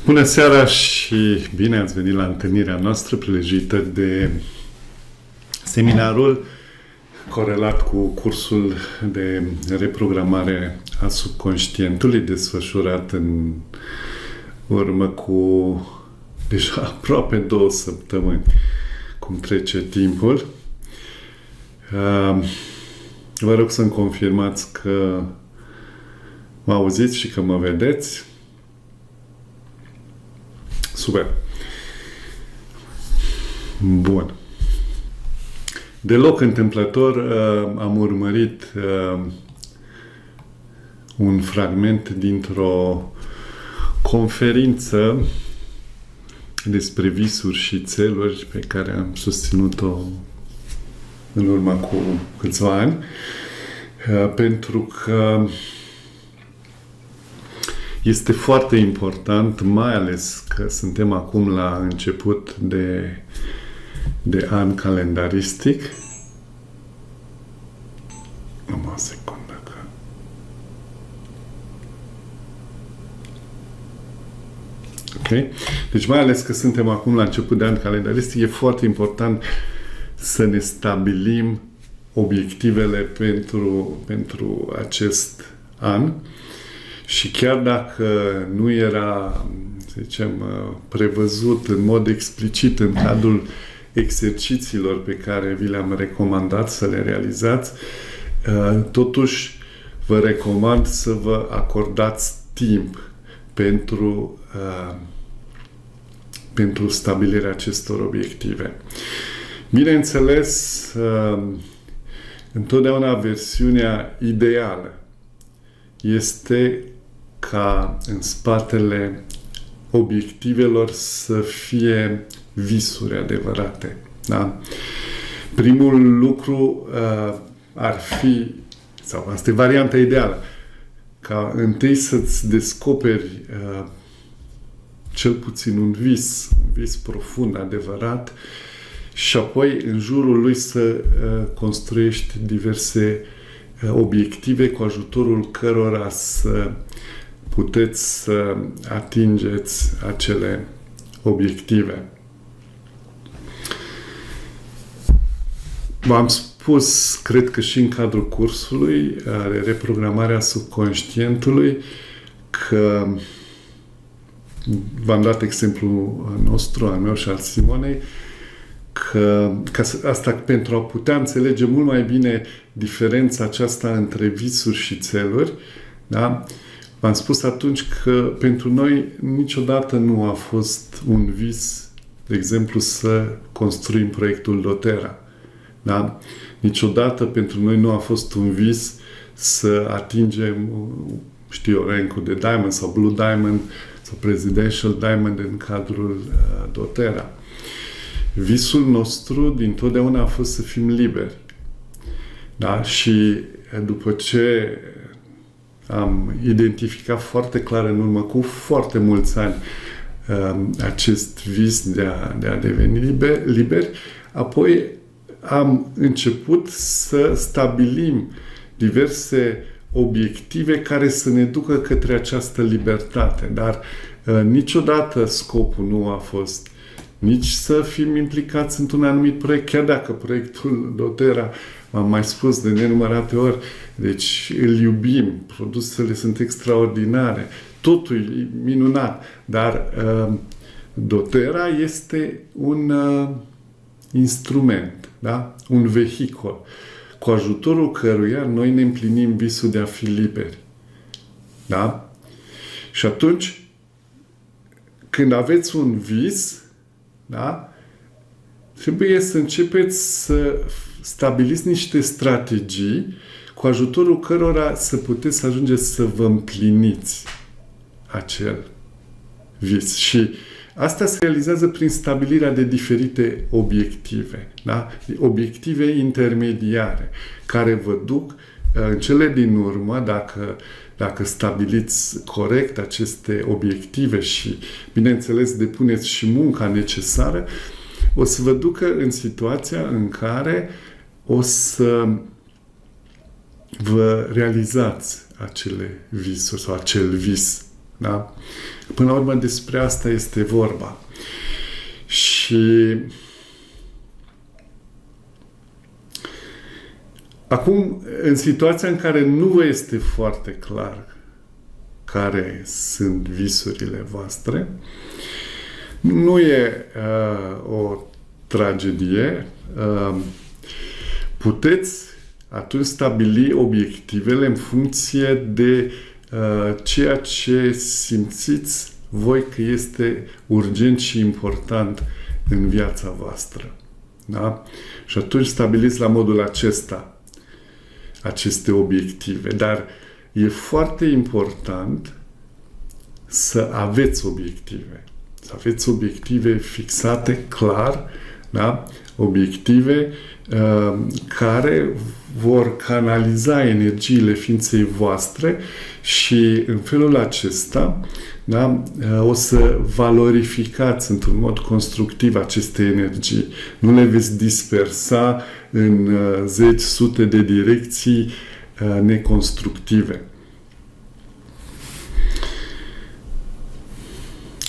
Bună seara și bine ați venit la întâlnirea noastră prilejuită de seminarul corelat cu cursul de reprogramare a subconștientului desfășurat în urmă cu deja aproape 2 săptămâni, cum trece timpul. Vă rog să-mi confirmați că mă auziți și că mă vedeți. Super. Bun. Deloc întâmplător am urmărit un fragment dintr-o conferință despre visuri și țeluri pe care am susținut-o în urmă cu câțiva ani, pentru că este foarte important, mai ales că suntem acum la început de an calendaristic. O secundă. Ok? Deci mai ales că suntem acum la început de an calendaristic, e foarte important să ne stabilim obiectivele pentru acest an. Și chiar dacă nu era, să zicem, prevăzut în mod explicit în cadrul exercițiilor pe care vi le-am recomandat să le realizați, totuși vă recomand să vă acordați timp pentru stabilirea acestor obiective. Bineînțeles, întotdeauna versiunea ideală este ca în spatele obiectivelor să fie visuri adevărate. Da? Primul lucru ar fi, sau asta e varianta ideală, ca întâi să-ți descoperi cel puțin un vis profund, adevărat, și apoi în jurul lui să construiești diverse obiective cu ajutorul cărora să puteți să atingeți acele obiective. V-am spus, cred că și în cadrul cursului, reprogramarea subconștientului, că v-am dat exemplul nostru, al meu și al Simonei, că asta pentru a putea înțelege mult mai bine diferența aceasta între visuri și țeluri, da? V-am spus atunci că pentru noi niciodată nu a fost un vis, de exemplu, să construim proiectul doTERRA. Da? Niciodată pentru noi nu a fost un vis să atingem, rank-ul de Diamond sau Blue Diamond sau Presidential Diamond în cadrul doTERRA. Visul nostru dintotdeauna a fost să fim liberi. Da? Și după ce am identificat foarte clar în urmă cu foarte mulți ani acest vis de a deveni liberi, apoi am început să stabilim diverse obiective care să ne ducă către această libertate. Dar niciodată scopul nu a fost nici să fim implicați într-un anumit proiect, chiar dacă proiectul doTERRA, m-am mai spus de nenumărate ori, deci îl iubim, produsele sunt extraordinare, totul e minunat, dar doTERRA este un instrument, da? Un vehicul, cu ajutorul căruia noi ne împlinim visul de a fi liberi. Da? Și atunci, când aveți un vis, da? Trebuie să începeți să stabiliți niște strategii cu ajutorul cărora să puteți să ajungeți să vă împliniți acel vis. Și asta se realizează prin stabilirea de diferite obiective. Da? Obiective intermediare, care vă duc în cele din urmă, dacă stabiliți corect aceste obiective și, bineînțeles, depuneți și munca necesară, o să vă ducă în situația în care o să vă realizați acele visuri sau acel vis Da? Până la urmă despre asta este vorba. Și acum, în situația în care nu vă este foarte clar care sunt visurile voastre, nu e o tragedie. Puteți atunci stabili obiectivele în funcție de ceea ce simțiți voi că este urgent și important în viața voastră. Da? Și atunci stabiliți la modul acesta aceste obiective. Dar e foarte important să aveți obiective. Să aveți obiective fixate, clar, da? Obiective care vor canaliza energiile ființei voastre și în felul acesta, da, o să valorificați într-un mod constructiv aceste energii. Nu le veți dispersa în zeci, sute de direcții neconstructive.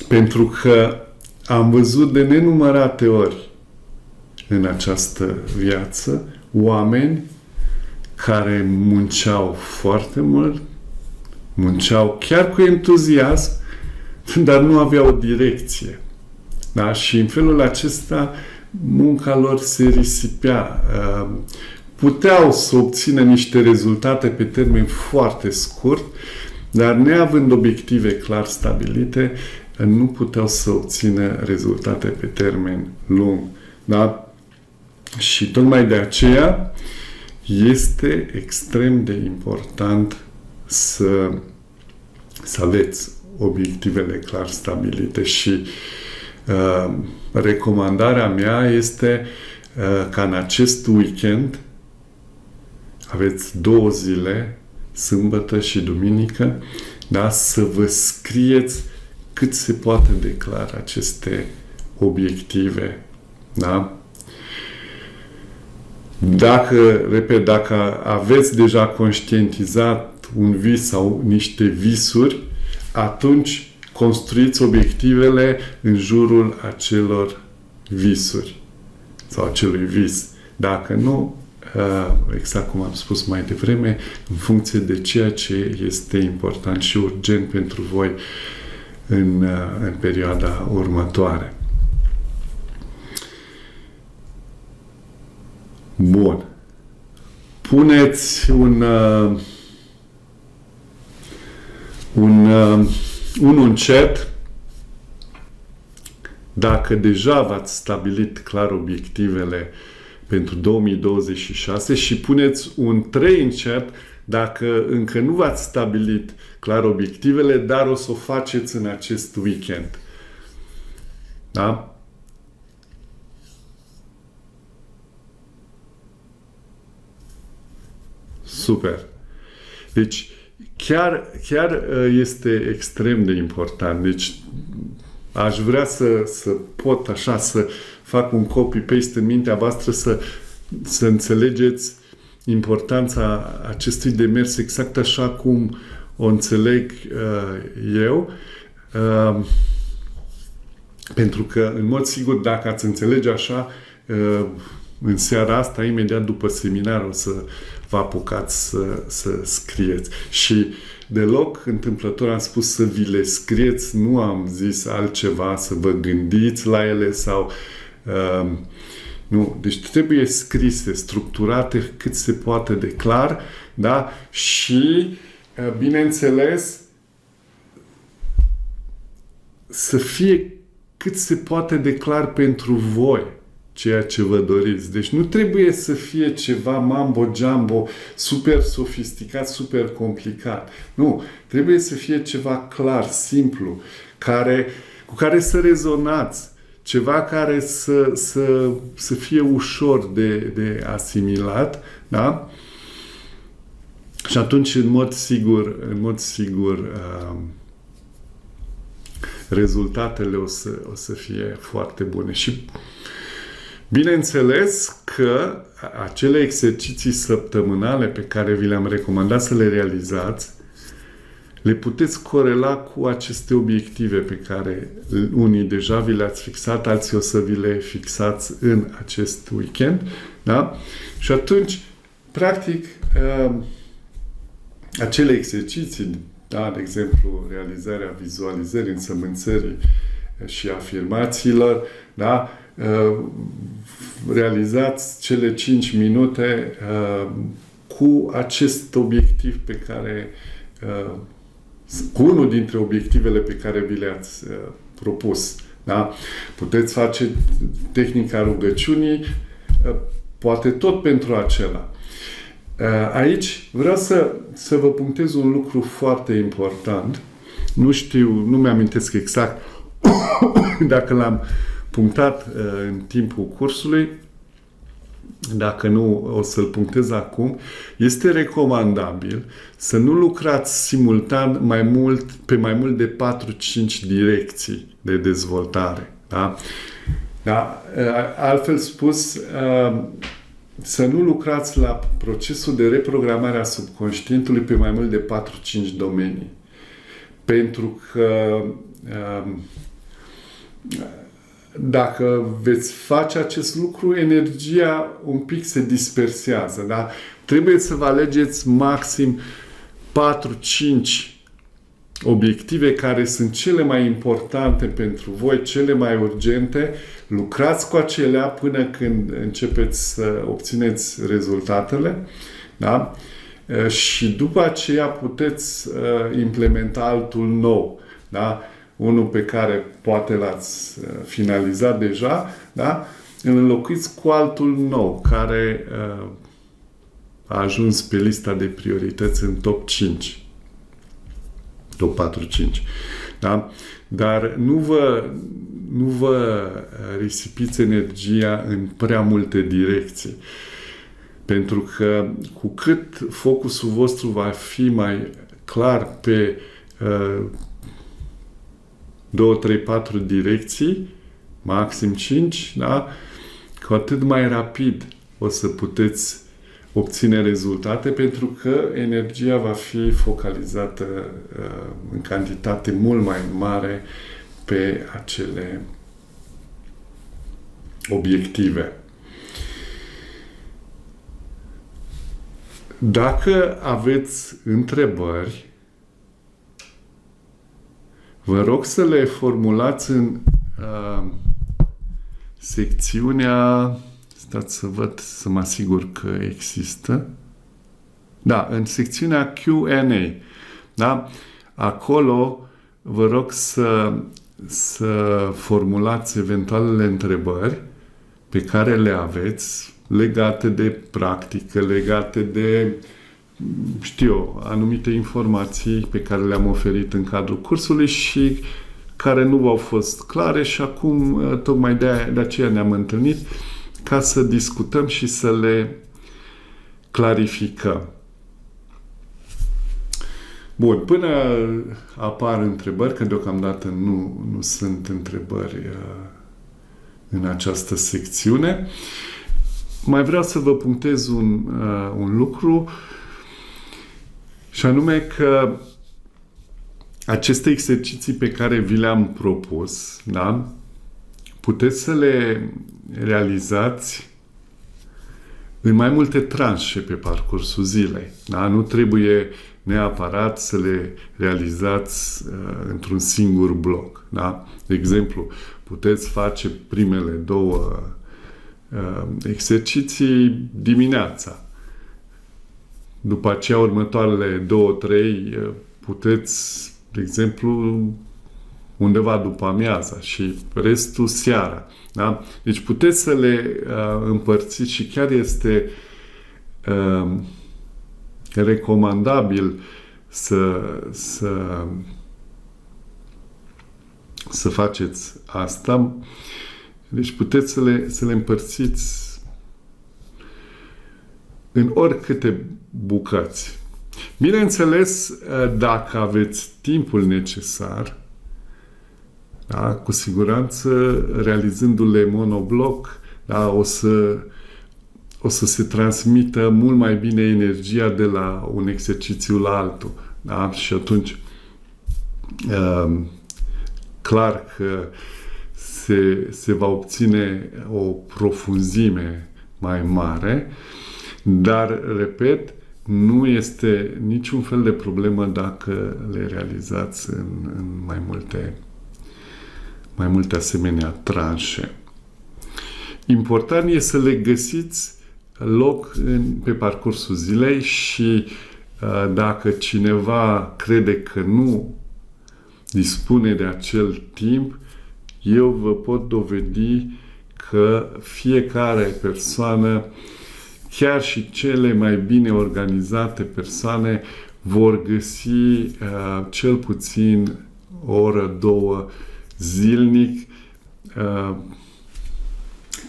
Pentru că am văzut de nenumărate ori în această viață oameni care munceau foarte mult, munceau chiar cu entuziasm, dar nu aveau o direcție. Da? Și în felul acesta munca lor se risipea. Puteau să obțină niște rezultate pe termen foarte scurt, dar neavând obiective clar stabilite, nu puteau să obțină rezultate pe termen lung. Da? Și tocmai de aceea este extrem de important să aveți obiectivele clar stabilite și recomandarea mea este ca în acest weekend aveți 2 zile, sâmbătă și duminică, da, să vă scrieți cât se poate de clar aceste obiective. Da? Dacă aveți deja conștientizat un vis sau niște visuri, atunci construiți obiectivele în jurul acelor visuri sau acelui vis. Dacă nu, exact cum am spus mai devreme, în funcție de ceea ce este important și urgent pentru voi în perioada următoare. Bun. Puneți un chat dacă deja v-ați stabilit clar obiectivele pentru 2026 și puneți un 3 în chat dacă încă nu v-ați stabilit clar obiectivele, dar o să o faceți în acest weekend. Da? Super. Deci, chiar este extrem de important. Deci, aș vrea să pot așa, să fac un copy-paste în mintea voastră, să înțelegeți importanța acestui demers exact așa cum o înțeleg eu. Pentru că, în mod sigur, dacă ați înțelege așa, în seara asta, imediat după seminar, o să vă apucați să scrieți. Și deloc întâmplător am spus să vi le scrieți, nu am zis altceva, să vă gândiți la ele sau... nu. Deci trebuie scrise, structurate cât se poate de clar, da? Și, bineînțeles, să fie cât se poate de clar pentru voi ceea ce vă doriți. Deci nu trebuie să fie ceva mambo-jumbo, super sofisticat, super complicat. Nu. Trebuie să fie ceva clar, simplu, cu care să rezonați. Ceva care să fie ușor de asimilat, da? Și atunci, în mod sigur, rezultatele o să fie foarte bune. Și bineînțeles că acele exerciții săptămânale pe care vi le-am recomandat să le realizați le puteți corela cu aceste obiective pe care unii deja vi le-ați fixat, alții o să vi le fixați în acest weekend. Da? Și atunci, practic, acele exerciții, da, de exemplu, realizarea vizualizării, însămânțării și afirmațiilor, da, realizați cele 5 minute cu acest obiectiv pe care cu unul dintre obiectivele pe care vi le-ați propus. Da? Puteți face tehnica rugăciunii, poate tot pentru acela. Aici vreau să vă punctez un lucru foarte important. Nu știu, nu mi-amintesc exact dacă l-am punctat în timpul cursului, dacă nu, o să-l punctez acum. Este recomandabil să nu lucrați simultan pe mai mult de 4-5 direcții de dezvoltare. Da? Da? Altfel spus, să nu lucrați la procesul de reprogramare a subconștientului pe mai mult de 4-5 domenii. Pentru că dacă veți face acest lucru, energia un pic se dispersează. Da? Trebuie să vă alegeți maxim 4-5 obiective care sunt cele mai importante pentru voi, cele mai urgente. Lucrați cu acelea până când începeți să obțineți rezultatele. Da? Și după aceea puteți implementa altul nou. Da? Unul pe care poate l-ați finalizat deja, da? Îl înlocuiți cu altul nou, care a ajuns pe lista de priorități în top 5. Top 4-5. Da? Dar nu vă risipiți energia în prea multe direcții. Pentru că cu cât focusul vostru va fi mai clar pe 2, 3, 4 direcții, maxim 5, da? Cu atât mai rapid o să puteți obține rezultate, pentru că energia va fi focalizată în cantitate mult mai mare pe acele obiective. Dacă aveți întrebări, vă rog să le formulați în secțiunea... Stați să văd, să mă asigur că există. Da, în secțiunea Q&A. Da? Acolo vă rog să formulați eventualele întrebări pe care le aveți legate de practică, legate de, anumite informații pe care le-am oferit în cadrul cursului și care nu v-au fost clare și acum tocmai de aceea ne-am întâlnit ca să discutăm și să le clarificăm. Bun, până apar întrebări, că deocamdată nu sunt întrebări în această secțiune, mai vreau să vă punctez un lucru, și anume că aceste exerciții pe care vi le-am propus, da, puteți să le realizați în mai multe tranșe pe parcursul zilei. Da? Nu trebuie neapărat să le realizați într-un singur bloc. Da? De exemplu, puteți face primele 2 exerciții dimineața. După aceea, următoarele 2-3 puteți, de exemplu, undeva după amiaza și restul seara. Da? Deci puteți să le împărțiți și chiar este recomandabil să faceți asta. Deci puteți să le împărțiți în oricâte bucăți. Bineînțeles, dacă aveți timpul necesar, da, cu siguranță, realizându-le monobloc, da, o să se transmită mult mai bine energia de la un exercițiu la altul. Da? Și atunci clar că se va obține o profunzime mai mare, dar, repet, nu este niciun fel de problemă dacă le realizați în mai multe asemenea tranșe. Important e să le găsiți loc pe parcursul zilei și dacă cineva crede că nu dispune de acel timp, eu vă pot dovedi că fiecare persoană, chiar și cele mai bine organizate persoane, vor găsi cel puțin o oră, două zilnic,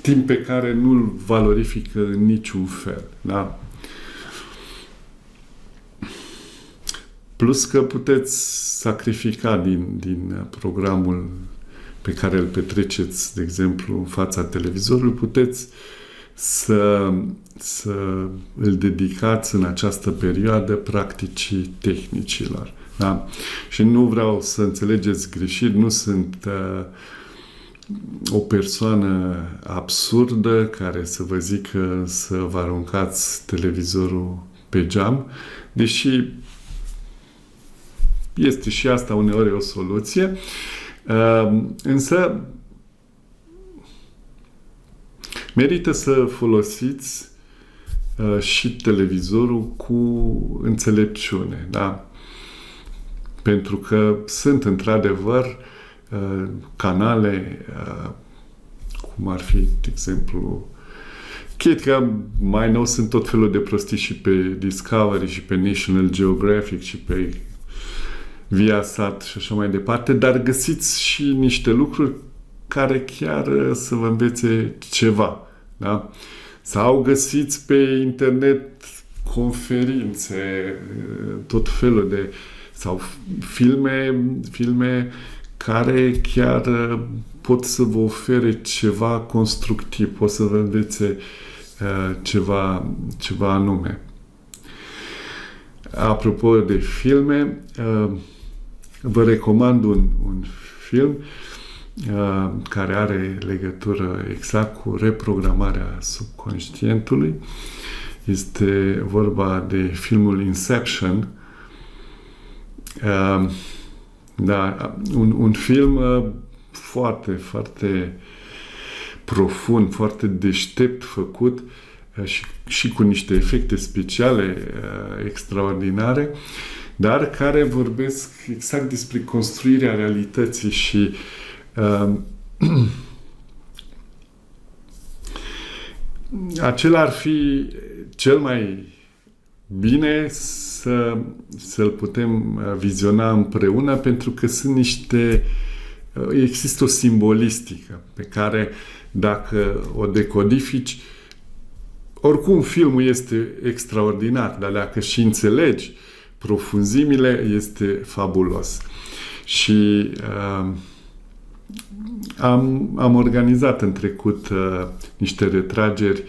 timp pe care nu-l valorifică în niciun fel. Da? Plus că puteți sacrifica din programul pe care îl petreceți, de exemplu, în fața televizorului, puteți să îl dedicați în această perioadă practicii tehnicilor. Da? Și nu vreau să înțelegeți greșit, nu sunt o persoană absurdă care să vă zică să vă aruncați televizorul pe geam, deși este și asta uneori o soluție, însă merită să folosiți și televizorul cu înțelepciune, da? Pentru că sunt într-adevăr canale cum ar fi, de exemplu, chit că mai nou sunt tot felul de prostii și pe Discovery și pe National Geographic și pe Viasat și așa mai departe, dar găsiți și niște lucruri care chiar să vă învețe ceva. Da? Sau găsiți pe internet conferințe, tot felul de sau filme care chiar pot să vă ofere ceva constructiv, pot să vă învețe ceva anume. Apropo de filme, vă recomand un film care are legătură exact cu reprogramarea subconștientului. Este vorba de filmul Inception. Da, un film foarte, foarte profund, foarte deștept făcut și cu niște efecte speciale extraordinare, dar care vorbesc exact despre construirea realității și acela ar fi cel mai bine să-l putem viziona împreună, pentru că există o simbolistică pe care, dacă o decodifici, oricum filmul este extraordinar, dar dacă și înțelegi profunzimile, este fabulos. Și am organizat în trecut niște retrageri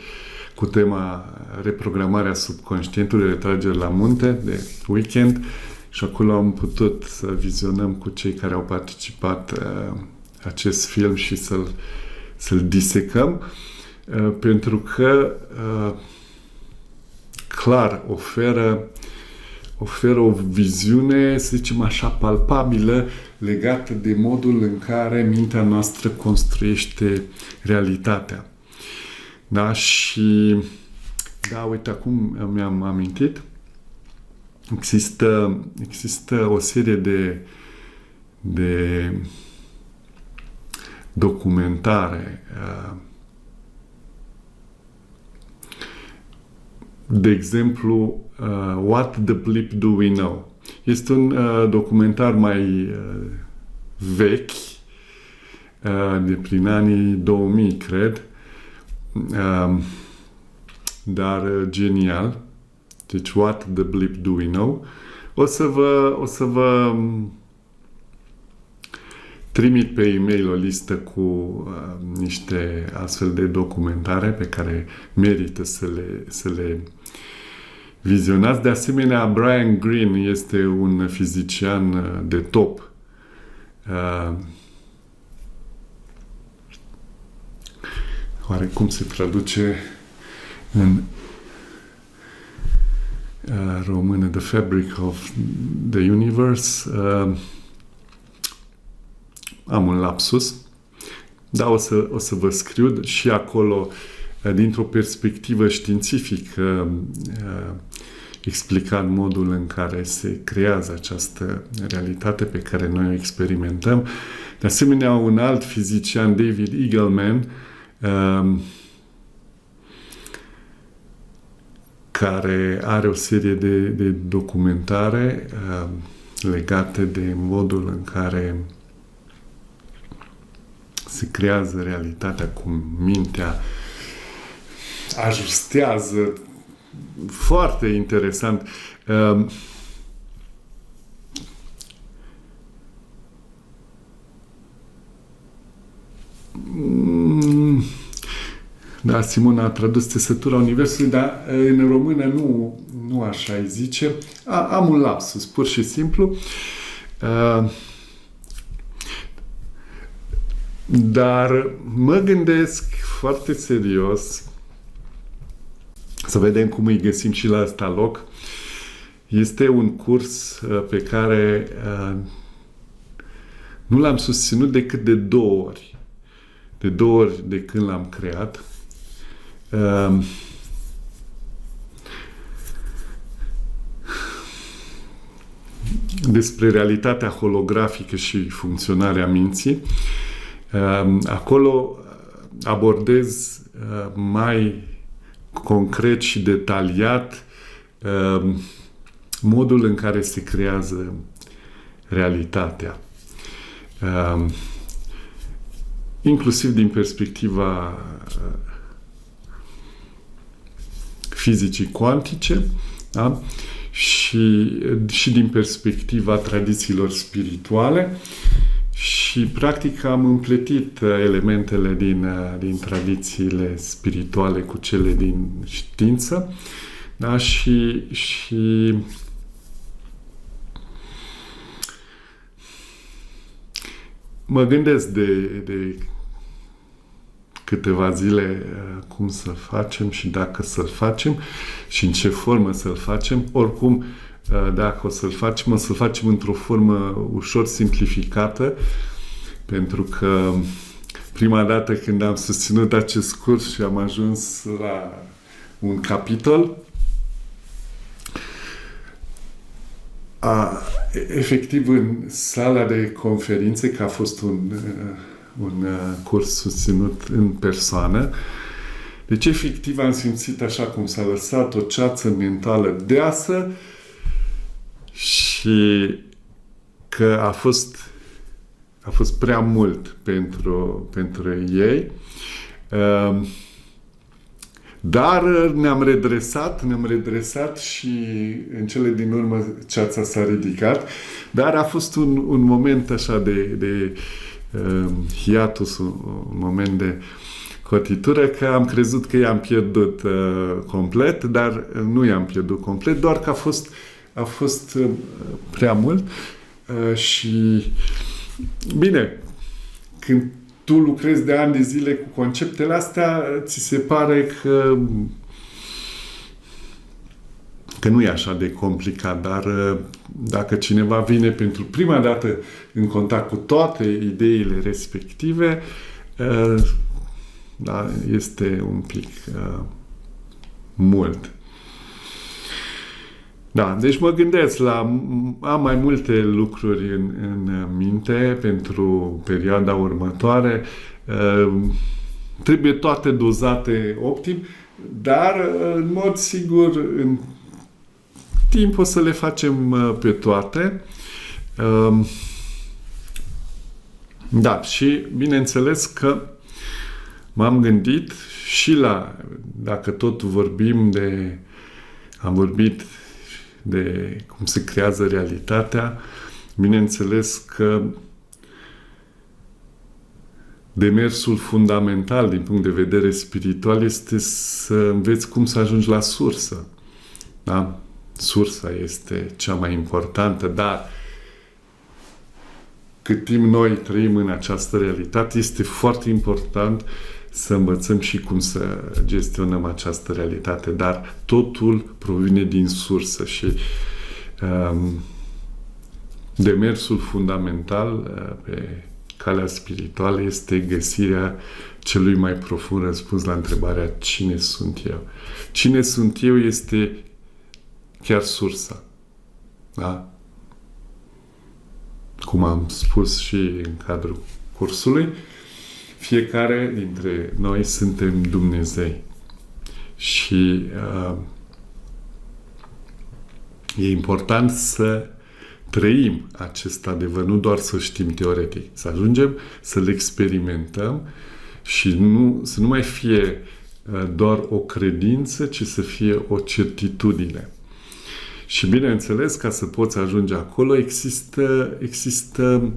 cu tema reprogramarea subconștientului, retrageri la munte de weekend, și acolo am putut să vizionăm cu cei care au participat acest film și să-l disecăm, pentru că clar oferă o viziune, să zicem așa, palpabilă legată de modul în care mintea noastră construiește realitatea. Da? Și da, uite, acum mi-am amintit, există o serie de documentare, de exemplu, What the Bleep Do We Know? Este un documentar mai vechi, de prin anii 2000, cred, dar genial. Deci, What the Bleep Do We Know? O să vă trimit pe e-mail o listă cu niște astfel de documentare pe care merită să le vizionați. De asemenea, Brian Greene este un fizician de top Oare cum se traduce în română? The Fabric of the Universe. Am un lapsus. Da, o să vă scriu și acolo, dintr-o perspectivă științifică, explicat modul în care se creează această realitate pe care noi o experimentăm. De asemenea, un alt fizician, David Eagleman, care are o serie de documentare legate de modul în care se creează realitatea, cum mintea ajustează. Foarte interesant. Da, Simona a tradus Țesătura Universului, dar în română nu așa îi zice. Am un lapsus, pur și simplu. Dar mă gândesc foarte serios să vedem cum îi găsim și la asta loc. Este un curs pe care nu l-am susținut decât de 2 ori. De 2 ori de când l-am creat. Despre realitatea holografică și funcționarea minții. Acolo abordez mai concret și detaliat modul în care se creează realitatea. Inclusiv din perspectiva fizicii cuantice, da? Și din perspectiva tradițiilor spirituale. Și, practic, am împletit elementele din tradițiile spirituale cu cele din știință. Da? Și mă gândesc de câteva zile cum să facem și dacă să-l facem și în ce formă să-l facem. Oricum, dacă o să-l facem într-o formă ușor simplificată, pentru că prima dată când am susținut acest curs și am ajuns la un capitol, efectiv în sala de conferințe, că a fost un curs susținut în persoană, deci efectiv am simțit așa cum s-a lăsat o ceață mentală deasă și că a fost prea mult pentru ei. Dar ne-am redresat și în cele din urmă ceața s-a ridicat. Dar a fost un moment așa de hiatus, un moment de cotitură, că am crezut că i-am pierdut complet, dar nu i-am pierdut complet, doar că a fost prea mult. Și bine, când tu lucrezi de ani de zile cu conceptele astea, ți se pare că nu e așa de complicat, dar dacă cineva vine pentru prima dată în contact cu toate ideile respective, da, este un pic mult. Da, deci mă gândesc am mai multe lucruri în minte pentru perioada următoare. Trebuie toate dozate optim, dar în mod sigur în timp o să le facem pe toate. Da, și bineînțeles că m-am gândit și dacă tot am vorbit de cum se creează realitatea, bineînțeles că demersul fundamental din punct de vedere spiritual este să înveți cum să ajungi la sursă. Da? Sursa este cea mai importantă, dar cât timp noi trăim în această realitate, este foarte important să învățăm și cum să gestionăm această realitate, dar totul provine din sursă și demersul fundamental pe calea spirituală este găsirea celui mai profund răspuns la întrebarea cine sunt eu. Cine sunt eu este chiar sursa. Da? Cum am spus și în cadrul cursului, fiecare dintre noi suntem Dumnezei. Și e important să trăim acest adevăr, nu doar să știm teoretic, să ajungem să-l experimentăm și să nu mai fie doar o credință, ci să fie o certitudine. Și bineînțeles, ca să poți ajunge acolo, există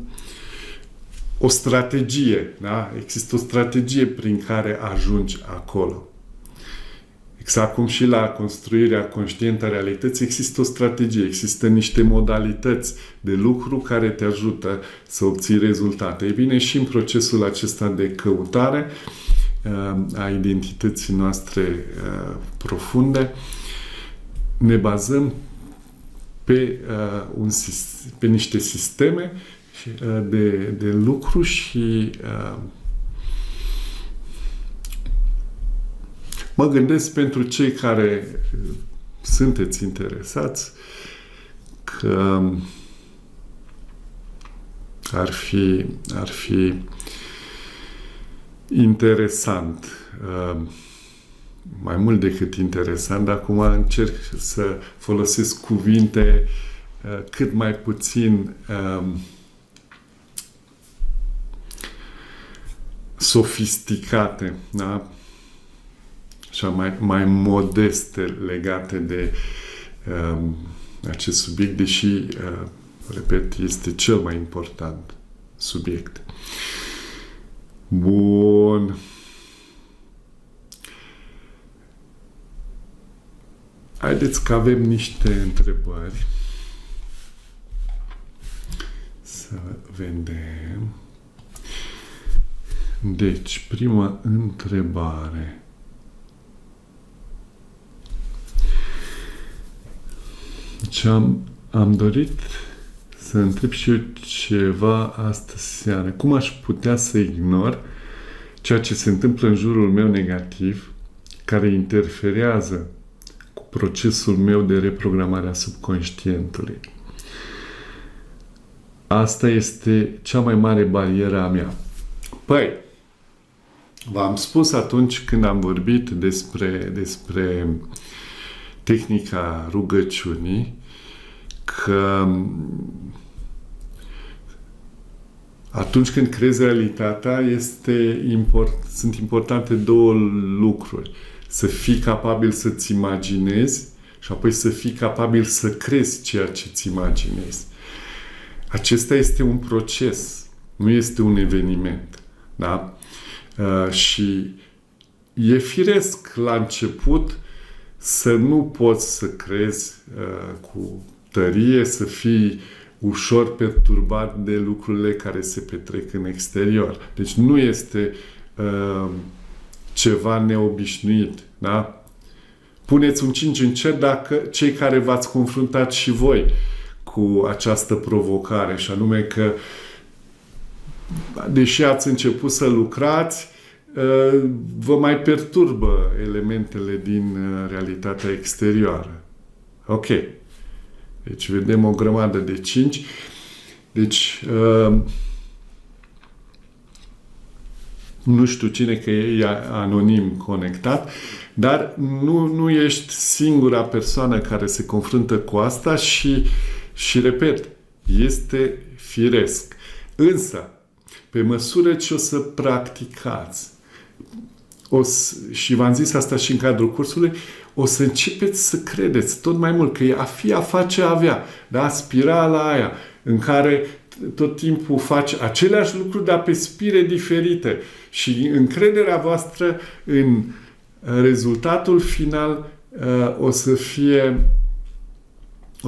o strategie, da? Există o strategie prin care ajungi acolo. Exact cum și la construirea conștientă a realității există o strategie, există niște modalități de lucru care te ajută să obții rezultate. Ei bine, și în procesul acesta de căutare a identității noastre profunde, ne bazăm pe niște sisteme de lucru și mă gândesc pentru cei care sunteți interesați că ar fi interesant, mai mult decât interesant, dar acum încerc să folosesc cuvinte cât mai puțin sofisticate, da? Așa mai modeste legate de acest subiect, deși, repet, este cel mai important subiect. Bun. Haideți că avem niște întrebări. Să vedem. Deci, prima întrebare. Deci am dorit să întreb și eu ceva astă seară. Cum aș putea să ignor ceea ce se întâmplă în jurul meu negativ, care interferează cu procesul meu de reprogramare a subconștientului? Asta este cea mai mare barieră a mea. Păi, v-am spus atunci când am vorbit despre tehnica rugăciunii că atunci când creezi realitatea sunt importante două lucruri. Să fii capabil să-ți imaginezi și apoi să fii capabil să crezi ceea ce îți imaginezi. Acesta este un proces, nu este un eveniment. Da? Și e firesc la început să nu poți să crezi cu tărie, să fii ușor perturbat de lucrurile care se petrec în exterior. Deci nu este ceva neobișnuit. Da? Puneți un 5 în cer dacă cei care v-ați confruntat și voi cu această provocare, și anume că deși ați început să lucrați, vă mai perturbă elementele din realitatea exterioară. Ok. Deci vedem o grămadă de 5. Deci nu știu cine, că e anonim conectat, dar nu ești singura persoană care se confruntă cu asta și repet, este firesc. Însă, pe măsură ce o să practicați, și v-am zis asta și în cadrul cursului, o să începeți să credeți tot mai mult că a fi, a face, a avea. Da? Spirala aia în care tot timpul faci aceleași lucruri, dar pe spire diferite. Și încrederea voastră în rezultatul final o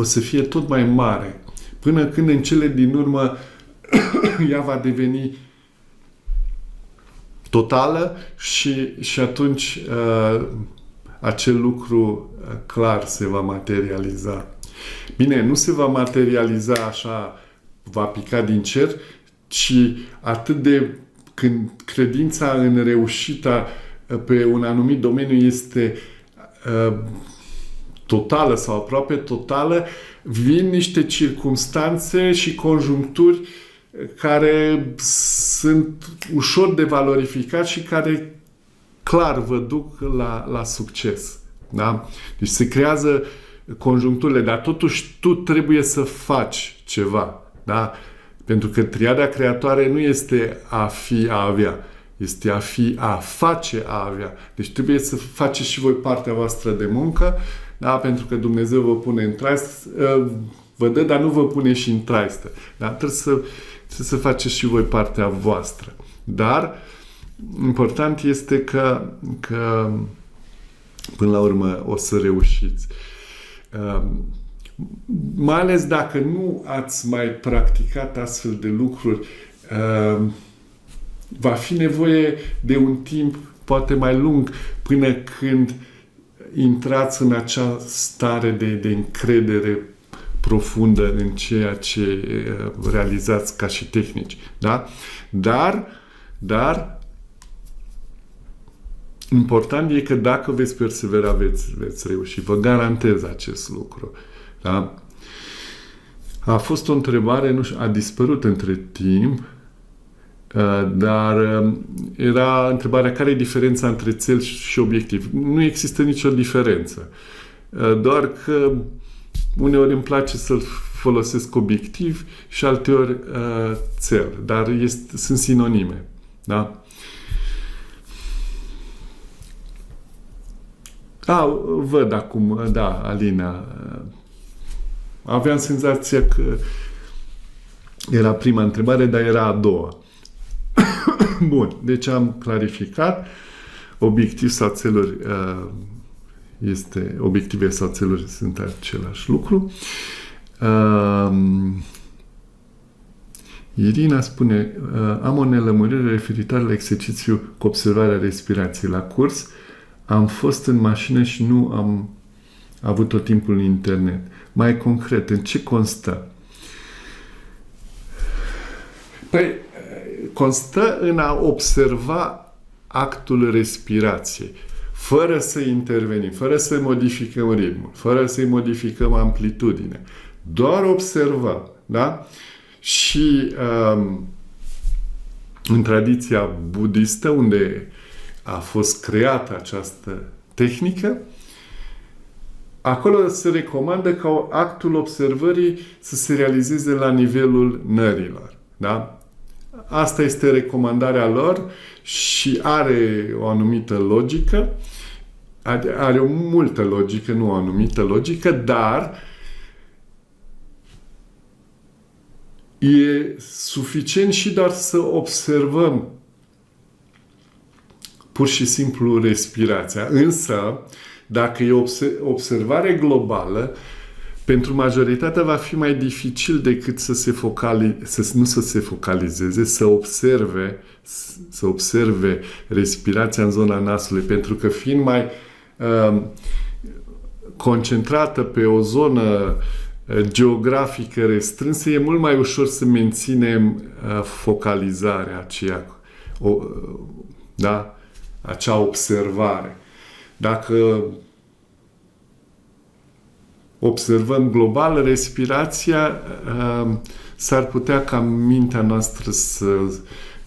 să fie tot mai mare. Până când în cele din urmă ea va deveni totală și atunci acel lucru clar se va materializa. Bine, nu se va materializa așa, va pica din cer, ci atât de când credința în reușita pe un anumit domeniu este totală sau aproape totală, vin niște circumstanțe și conjuncturi care sunt ușor de valorificat și care clar vă duc la succes. Da? Deci se creează conjuncturile, dar totuși tu trebuie să faci ceva. Da? Pentru că triada creatoare nu este a fi, a avea. Este a fi, a face, a avea. Deci trebuie să faceți și voi partea voastră de muncă, da? Pentru că Dumnezeu vă pune în traistă, vă dă, dar nu vă pune și în traistă. Da? Trebuie să faceți și voi partea voastră. Dar important este că până la urmă o să reușiți. Mai ales dacă nu ați mai practicat astfel de lucruri, va fi nevoie de un timp poate mai lung până când intrați în acea stare de încredere profundă în ceea ce realizați ca și tehnici. Da? Dar important e că dacă veți persevera, veți reuși. Vă garantez acest lucru. Da? A fost o întrebare, nu știu, a dispărut între timp, dar era întrebarea care e diferența între țel și obiectiv. Nu există nicio diferență. Doar că uneori îmi place să-l folosesc obiectiv și alteori țel. Dar sunt sinonime. Da? Văd acum, da, Alina. Aveam senzația că era prima întrebare, dar era a doua. Bun, deci am clarificat. Obiectiv sau țeluri obiective sau țeluri sunt același lucru. Irina spune, am o nelămurire referitoare la exercițiu cu observarea respirației la curs. Am fost în mașină și nu am avut tot timpul în internet. Mai concret, în ce constă? Păi, constă în a observa actul respirației, fără să intervenim, fără să modificăm ritmul, fără să-i modificăm amplitudine. Doar observăm, da? Și în tradiția budistă, unde a fost creată această tehnică, acolo se recomandă ca actul observării să se realizeze la nivelul nărilor. Da? Asta este recomandarea lor și are o anumită logică, are o multă logică, nu o anumită logică, dar e suficient și doar să observăm pur și simplu respirația. Însă, dacă e observare globală, pentru majoritatea va fi mai dificil decât nu să se focalizeze, să observe respirația în zona nasului, pentru că fiind mai concentrată pe o zonă geografică restrânsă, e mult mai ușor să menținem focalizarea aceea, da? Acea observare. Dacă observăm global respirația, s-ar putea ca mintea noastră să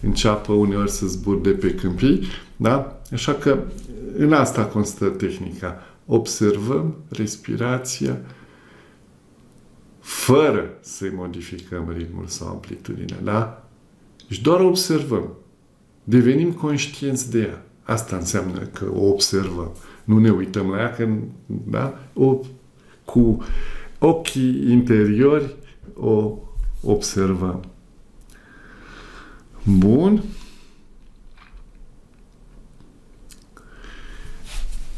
înceapă uneori să zburde pe câmpii, da? Așa că în asta constă tehnica. Observăm respirația fără să-i modificăm ritmul sau amplitudinea, da? Deci doar observăm. Devenim conștienți de ea. Asta înseamnă că o observăm. Nu ne uităm la ea, că, da? Cu ochii interiori o observăm. Bun.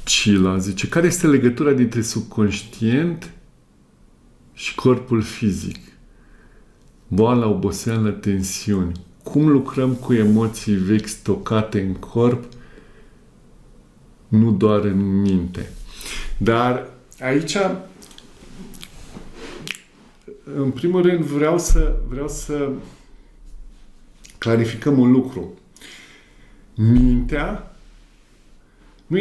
Cila zice, care este legătura dintre subconștient și corpul fizic? boală, oboseală, tensiuni. Cum lucrăm cu emoții vechi stocate în corp, nu doar în minte. Dar aici, în primul rând, vreau să clarificăm un lucru. Mintea nu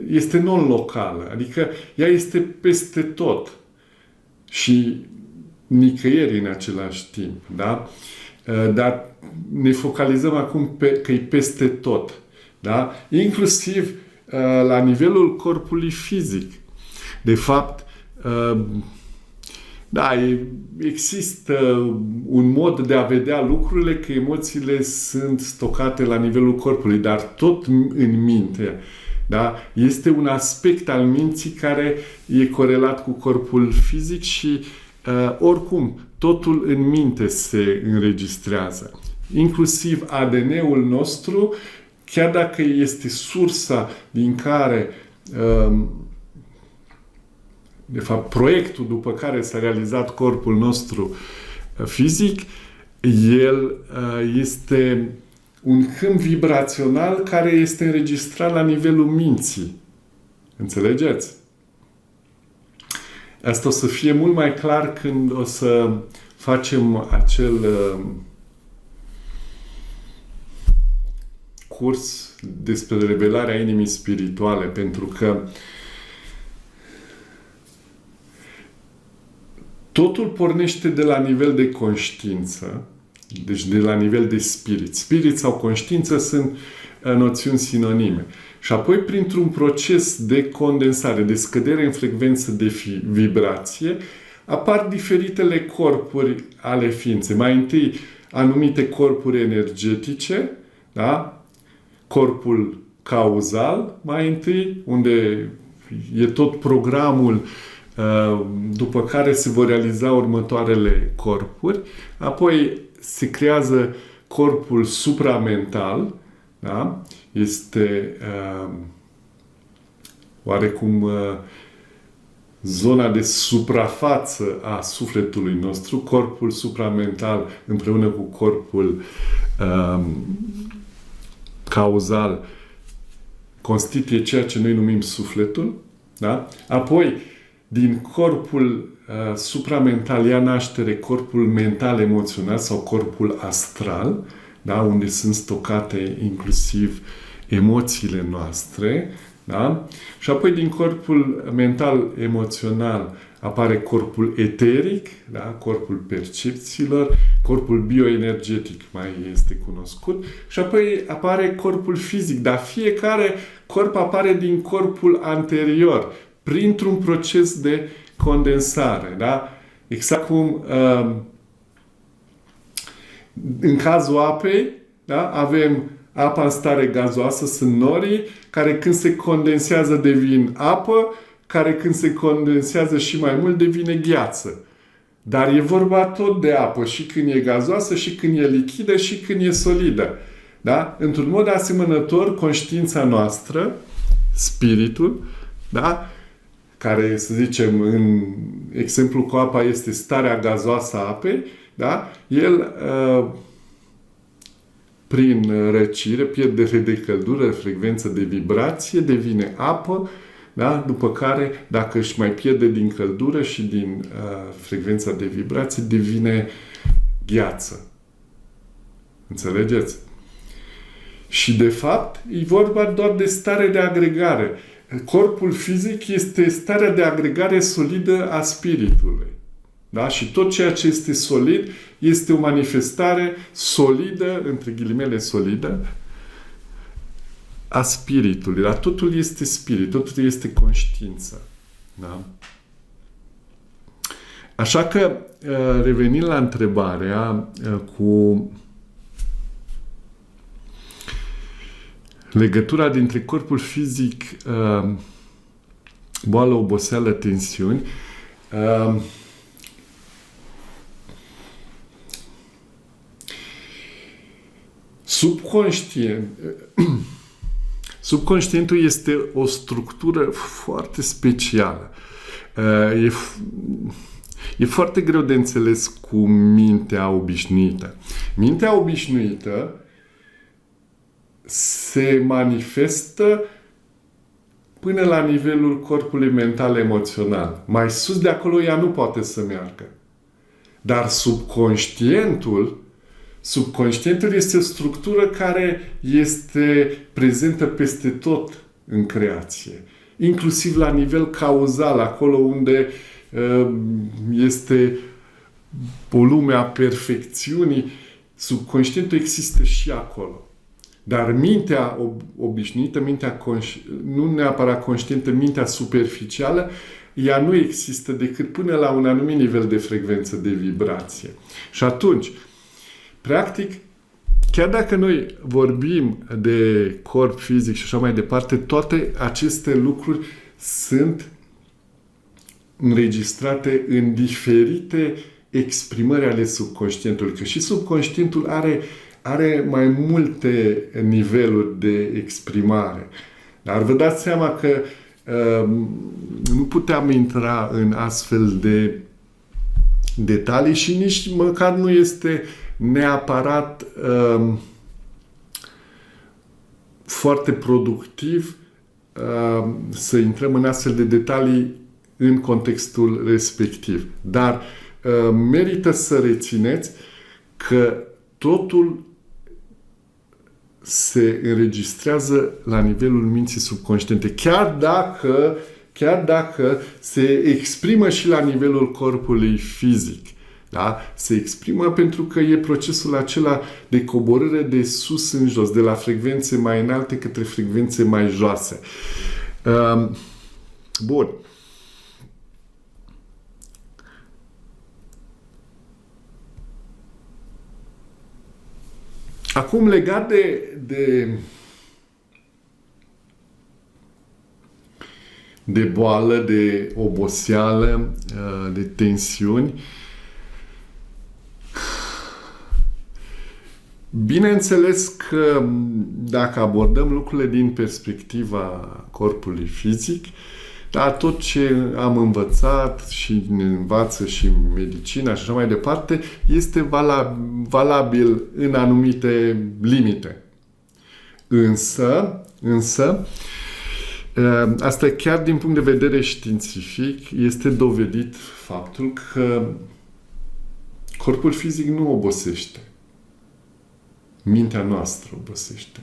este non-locală, adică ea este peste tot și nicăieri în același timp, da? Dar ne focalizăm acum că e peste tot, da? Inclusiv la nivelul corpului fizic. De fapt, da, există un mod de a vedea lucrurile că emoțiile sunt stocate la nivelul corpului, dar tot în minte. Da? Este un aspect al minții care e corelat cu corpul fizic și oricum, totul în minte se înregistrează. Inclusiv ADN-ul nostru, chiar dacă este sursa din care de fapt, proiectul după care s-a realizat corpul nostru fizic, el este un câmp vibrațional care este înregistrat la nivelul minții. Înțelegeți? Asta o să fie mult mai clar când o să facem acel curs despre revelarea inimii spirituale, pentru că totul pornește de la nivel de conștiință, deci de la nivel de spirit. Spirit sau conștiință sunt noțiuni sinonime. Și apoi, printr-un proces de condensare, de scădere în frecvență de vibrație, apar diferitele corpuri ale ființei. Mai întâi, anumite corpuri energetice, da? Corpul cauzal, mai întâi, unde e tot programul după care se vor realiza următoarele corpuri. Apoi se creează corpul supramental, da? Este oarecum zona de suprafață a sufletului nostru, corpul supramental împreună cu corpul cauzal constituie ceea ce noi numim sufletul. Da? Apoi, din corpul supramental ia naștere corpul mental-emoțional sau corpul astral, da? Unde sunt stocate inclusiv emoțiile noastre. Da? Și apoi din corpul mental-emoțional apare corpul eteric, da? Corpul percepțiilor, corpul bioenergetic mai este cunoscut și apoi apare corpul fizic, dar fiecare corp apare din corpul anterior, printr-un proces de condensare. Da? Exact cum în cazul apei, da? Avem apa în stare gazoasă, sunt norii, care când se condensează devin apă, care când se condensează și mai mult devine gheață. Dar e vorba tot de apă și când e gazoasă, și când e lichidă, și când e solidă. Da? Într-un mod asemănător, conștiința noastră, spiritul, da? Care, să zicem, în exemplu cu apa este starea gazoasă a apei, da? El prin răcire, pierdere de căldură, frecvență de vibrație, devine apă, da? După care, dacă își mai pierde din căldură și din frecvența de vibrație, devine gheață. Înțelegeți? Și, de fapt, e vorba doar de stare de agregare. Corpul fizic este starea de agregare solidă a spiritului. Da? Și tot ceea ce este solid este o manifestare solidă, între ghilimele solidă, a spiritului. Dar totul este spirit, totul este conștiință. Da? Așa că, revenind la întrebarea cu legătura dintre corpul fizic, boală, oboseală, tensiuni, subconștientul este e foarte greu de înțeles cu mintea obișnuită. Mintea obișnuită se manifestă până la nivelul corpului mental-emoțional. Mai sus de acolo ea nu poate să meargă. Dar subconștientul este o structură care este prezentă peste tot în creație. Inclusiv la nivel cauzal, acolo unde este o lume a perfecțiunii, subconștientul există și acolo. Dar mintea obișnuită, nu neapărat conștientă, mintea superficială, ea nu există decât până la un anumit nivel de frecvență de vibrație. Și atunci, practic, chiar dacă noi vorbim de corp fizic și așa mai departe, toate aceste lucruri sunt înregistrate în diferite exprimări ale subconștientului. Că și subconștientul are mai multe niveluri de exprimare. Dar vă dați seama că nu puteam intra în astfel de detalii și nici măcar nu este neapărat foarte productiv să intrăm în astfel de detalii în contextul respectiv. Dar merită să rețineți că totul se înregistrează la nivelul minții subconștiente, chiar dacă se exprimă și la nivelul corpului fizic. Da? Se exprimă pentru că e procesul acela de coborâre de sus în jos, de la frecvențe mai înalte către frecvențe mai joase. Bun. Acum, legat de boală, de oboseală, de tensiuni, bineînțeles că dacă abordăm lucrurile din perspectiva corpului fizic, dar tot ce am învățat și ne învață și medicina și așa mai departe, este valabil în anumite limite. Însă, asta chiar din punct de vedere științific, este dovedit faptul că corpul fizic nu obosește. Mintea noastră obosește.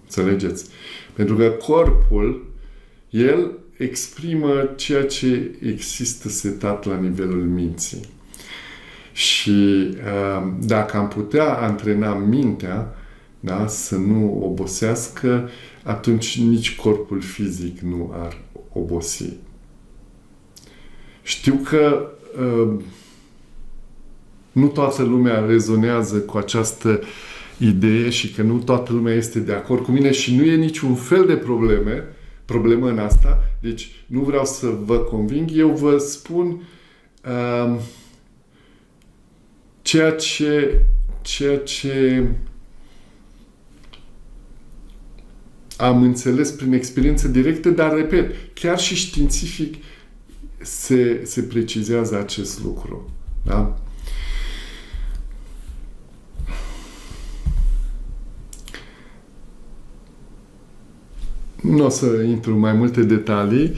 Înțelegeți? Pentru că corpul, el exprimă ceea ce există setat la nivelul minții. Și dacă am putea antrena mintea, da, să nu obosească, atunci nici corpul fizic nu ar obosi. Știu că nu toată lumea rezonează cu această idee și că nu toată lumea este de acord cu mine și nu e niciun fel de problemă în asta. Deci nu vreau să vă conving, eu vă spun ceea ce am înțeles prin experiență directă, dar, repet, chiar și științific se precizează acest lucru. Da? Nu o să intru în mai multe detalii.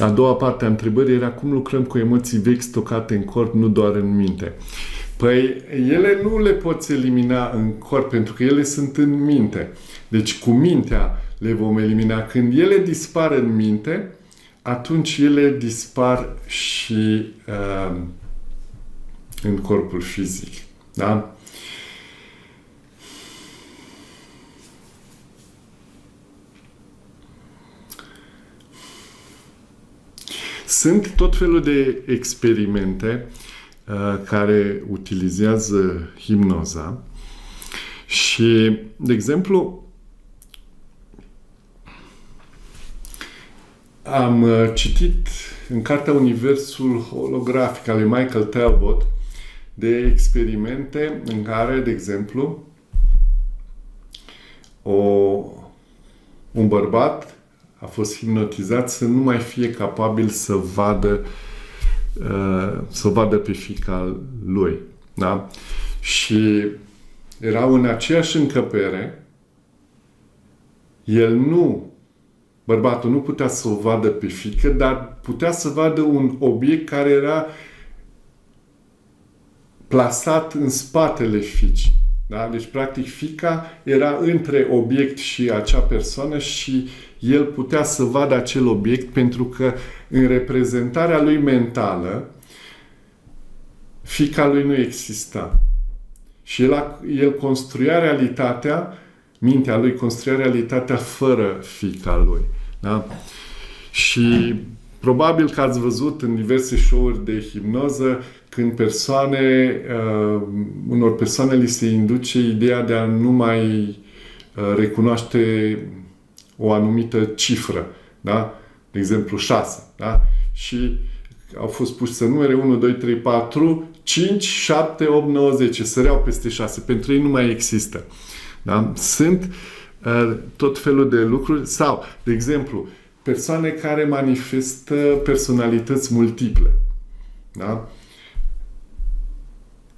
A doua parte a întrebării era cum lucrăm cu emoții vechi stocate în corp, nu doar în minte. Păi, ele nu le poți elimina în corp, pentru că ele sunt în minte. Deci, cu mintea le vom elimina. Când ele dispar în minte, atunci ele dispar și în corpul fizic. Da? Sunt tot felul de experimente care utilizează hipnoza și, de exemplu, am citit în cartea Universul holografic al lui Michael Talbot de experimente în care, de exemplu, o un bărbat a fost hipnotizat să nu mai fie capabil să vadă pe fiica lui. Da? Și erau în aceeași încăpere, bărbatul nu putea să o vadă pe fiică, dar putea să vadă un obiect care era plasat în spatele fiicii. Da? Deci, practic, fiica era între obiect și acea persoană și el putea să vadă acel obiect pentru că în reprezentarea lui mentală fiica lui nu exista. Și el construia realitatea, mintea lui construia realitatea fără fiica lui. Da? Și probabil că ați văzut în diverse show-uri de hipnoză când unor persoane li se induce ideea de a nu mai recunoaște o anumită cifră. Da? De exemplu, 6. Da? Și au fost puși să numere 1, 2, 3, 4, 5, 7, 8, 9, 10. Săreau peste 6. Pentru ei nu mai există. Da? Sunt tot felul de lucruri. Sau, de exemplu, persoane care manifestă personalități multiple. Da?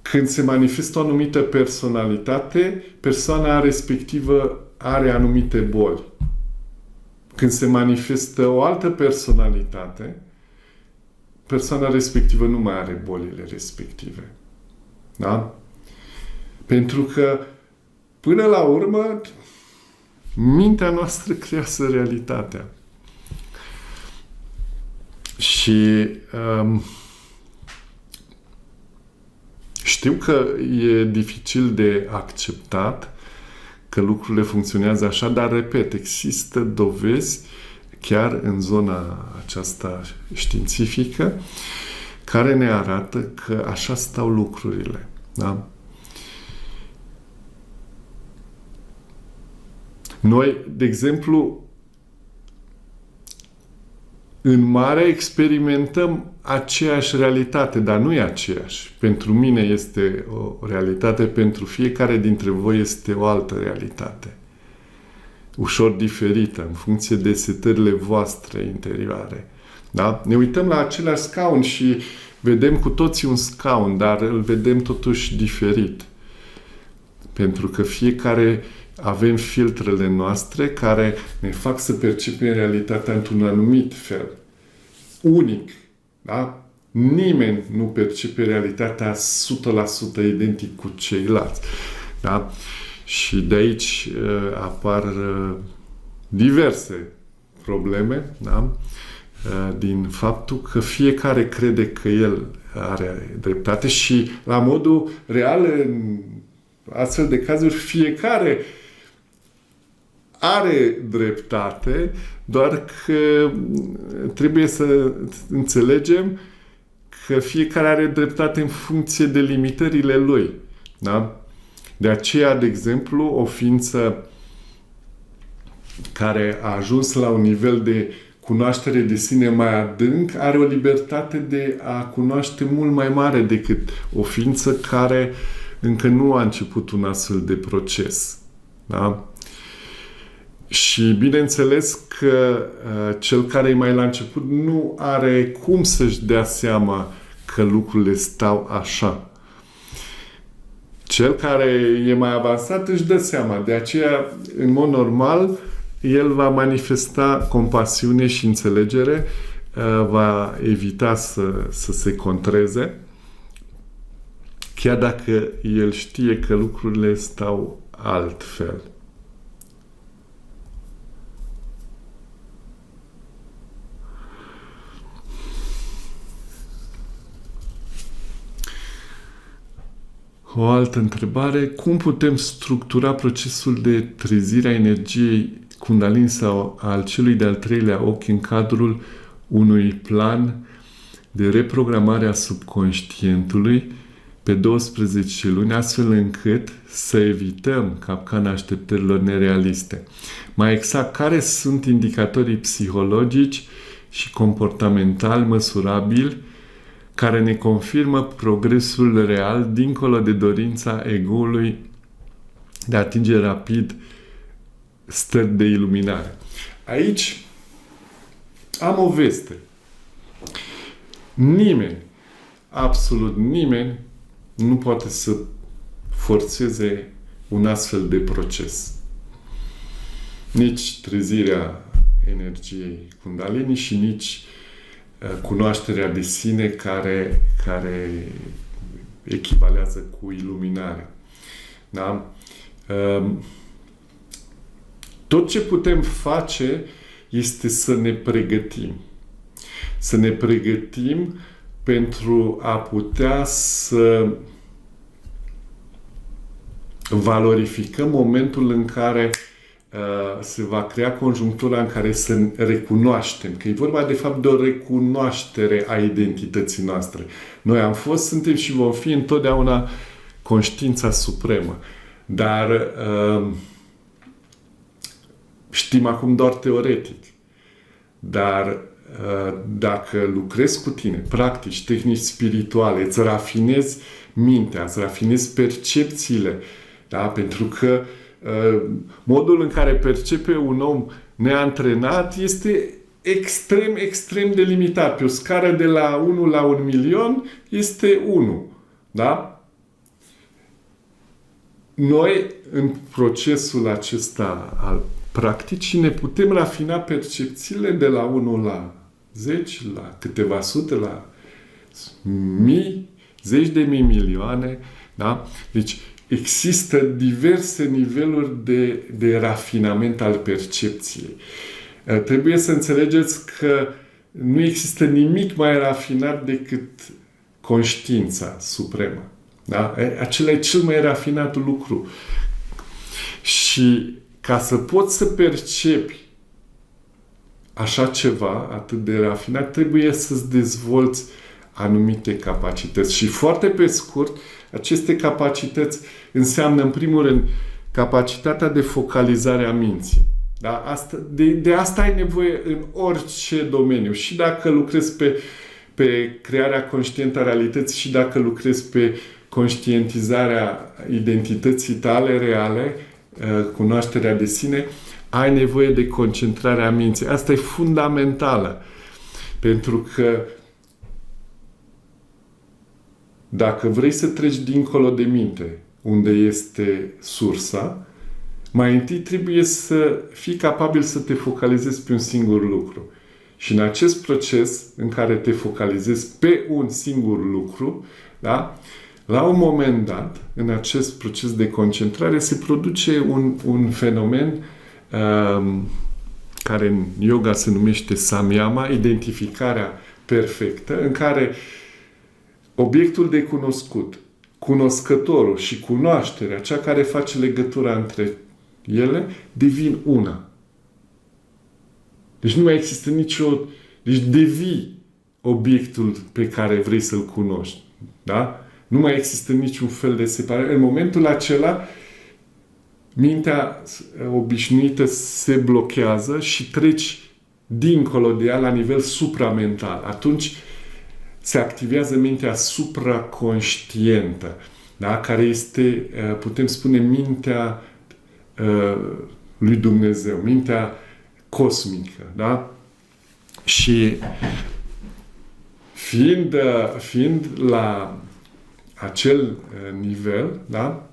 Când se manifestă o anumită personalitate, persoana respectivă are anumite boli. Când se manifestă o altă personalitate, persoana respectivă nu mai are bolile respective. Da? Pentru că, până la urmă, mintea noastră creează realitatea. Și știu că e dificil de acceptat că lucrurile funcționează așa, dar, repet, există dovezi chiar în zona aceasta științifică care ne arată că așa stau lucrurile. Da? Noi, de exemplu, în mare experimentăm aceeași realitate, dar nu e aceeași. Pentru mine este o realitate, pentru fiecare dintre voi este o altă realitate. Ușor diferită, în funcție de setările voastre interioare. Da? Ne uităm la același scaun și vedem cu toții un scaun, dar îl vedem totuși diferit. Pentru că fiecare avem filtrele noastre care ne fac să percepem realitatea într-un anumit fel. Unic. Da? Nimeni nu percepe realitatea 100% identic cu ceilalți. Da? Și de aici apar diverse probleme, da? Din faptul că fiecare crede că el are dreptate și la modul real, în astfel de cazuri, fiecare are dreptate, doar că trebuie să înțelegem că fiecare are dreptate în funcție de limitările lui. Da? De aceea, de exemplu, o ființă care a ajuns la un nivel de cunoaștere de sine mai adânc are o libertate de a cunoaște mult mai mare decât o ființă care încă nu a început un astfel de proces. Da? Și bineînțeles că cel care e mai la început nu are cum să-și dea seama că lucrurile stau așa. Cel care e mai avansat își dă seama. De aceea, în mod normal, el va manifesta compasiune și înțelegere, va evita să se contreze, chiar dacă el știe că lucrurile stau altfel. O altă întrebare: cum putem structura procesul de trezire a energiei Kundalini sau al celui de-al treilea ochi în cadrul unui plan de reprogramare a subconștientului pe 12 luni, astfel încât să evităm capcana așteptărilor nerealiste? Mai exact, care sunt indicatorii psihologici și comportamentali măsurabili care ne confirmă progresul real dincolo de dorința ego-ului de a atinge rapid stări de iluminare. Aici am o veste. Nimeni, absolut nimeni, nu poate să forțeze un astfel de proces. Nici trezirea energiei Kundalini și nici cunoașterea de sine care echivalează cu iluminarea. Da? Tot ce putem face este să ne pregătim. Să ne pregătim pentru a putea să valorificăm momentul în care se va crea conjunctura în care să recunoaștem. Că e vorba de fapt de o recunoaștere a identității noastre. Noi am fost, suntem și vom fi întotdeauna conștiința supremă. Dar știm acum doar teoretic. Dar dacă lucrezi cu tine, practici, tehnici spirituale, îți rafinezi mintea, îți rafinezi percepțiile, da? Pentru că modul în care percepe un om neantrenat este extrem, extrem de limitat. Pe o scară de la 1 la 1 milion este 1. Da? Noi, în procesul acesta al practicii, ne putem rafina percepțiile de la 1 la 10, la câteva sute, la mii, zeci de mii, milioane. Da? Deci, există diverse niveluri de rafinament al percepției. Trebuie să înțelegeți că nu există nimic mai rafinat decât conștiința supremă. Da? Acela e cel mai rafinat lucru. Și ca să poți să percepi așa ceva atât de rafinat, trebuie să-ți dezvolți anumite capacități. Și foarte pe scurt, aceste capacități înseamnă, în primul rând, capacitatea de focalizare a minții. Da? De asta ai nevoie în orice domeniu. Și dacă lucrezi pe crearea conștientă a realității și dacă lucrezi pe conștientizarea identității tale reale, cunoașterea de sine, ai nevoie de concentrarea minții. Asta e fundamentală. Pentru că dacă vrei să treci dincolo de minte, unde este sursa, mai întâi trebuie să fii capabil să te focalizezi pe un singur lucru. Și în acest proces în care te focalizezi pe un singur lucru, da, la un moment dat, în acest proces de concentrare, se produce un fenomen care în yoga se numește samyama, identificarea perfectă, în care obiectul de cunoscut, cunoscătorul și cunoașterea, cea care face legătura între ele, devin una. Deci nu mai există Deci devii obiectul pe care vrei să-l cunoști. Da? Nu mai există niciun fel de separare. În momentul acela, mintea obișnuită se blochează și treci dincolo de ea la nivel supramental. Atunci se activează mintea supraconștientă, da? Care este, putem spune, mintea lui Dumnezeu, mintea cosmică. Da? Și fiind la acel nivel, da?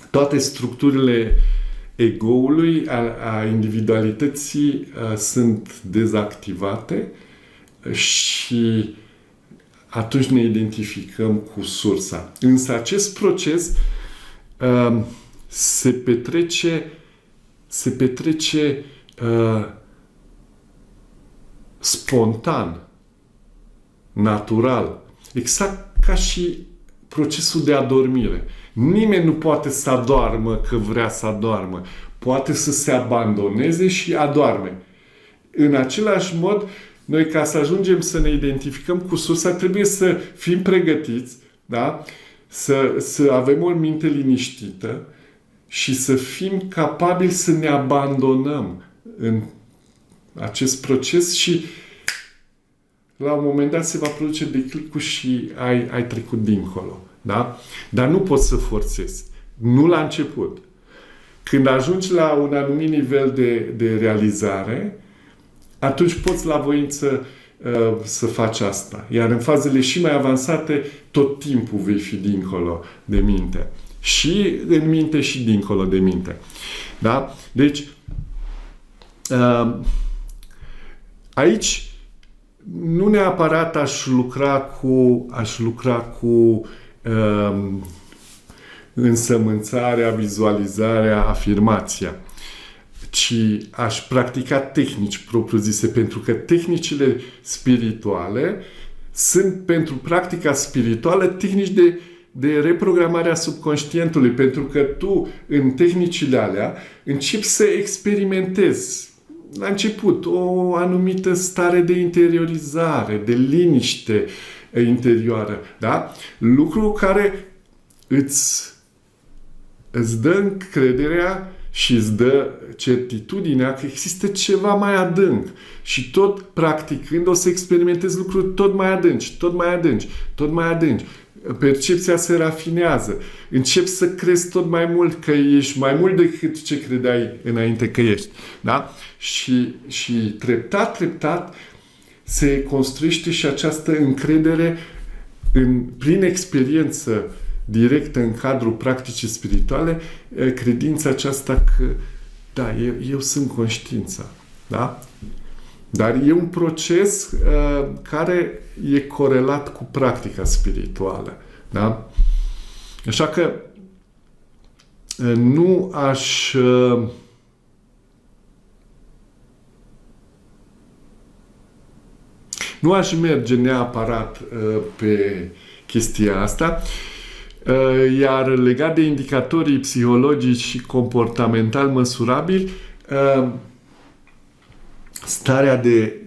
Toate structurile ego-ului, a individualității sunt dezactivate și atunci ne identificăm cu sursa. Însă acest proces se petrece spontan, natural, exact ca și procesul de adormire. Nimeni nu poate să adoarmă că vrea să adoarmă. Poate să se abandoneze și adoarme. În același mod, noi, ca să ajungem să ne identificăm cu sursa, trebuie să fim pregătiți, da? Să avem o minte liniștită și să fim capabili să ne abandonăm în acest proces și la un moment dat se va produce declicul și ai trecut dincolo. Da? Dar nu poți să forțezi. Nu la început. Când ajungi la un anumit nivel de realizare, atunci poți la voință să faci asta. Iar în fazele și mai avansate, tot timpul vei fi dincolo de minte. Și în minte și dincolo de minte. Da? Deci, aici nu neapărat aș lucra cu însămânțarea, vizualizarea, afirmația, ci aș practica tehnici propriu-zise, pentru că tehnicile spirituale sunt pentru practica spirituală tehnici de reprogramare a subconștientului, pentru că tu, în tehnicile alea, începi să experimentezi la început o anumită stare de interiorizare, de liniște interioară, da? Lucru care îți dă încrederea și îți dă certitudinea că există ceva mai adânc. Și tot practicând o să experimentezi lucruri tot mai adânci, tot mai adânci, tot mai adânci. Percepția se rafinează. Începi să crezi tot mai mult că ești mai mult decât ce credeai înainte că ești. Da? Și treptat, treptat se construiește și această încredere prin experiență directă în cadrul practicii spirituale, credința aceasta că da, eu sunt conștiința. Da? Dar e un proces care e corelat cu practica spirituală. Da? Așa că nu aș merge neapărat pe chestia asta. Iar legat de indicatorii psihologici și comportamental măsurabili, starea de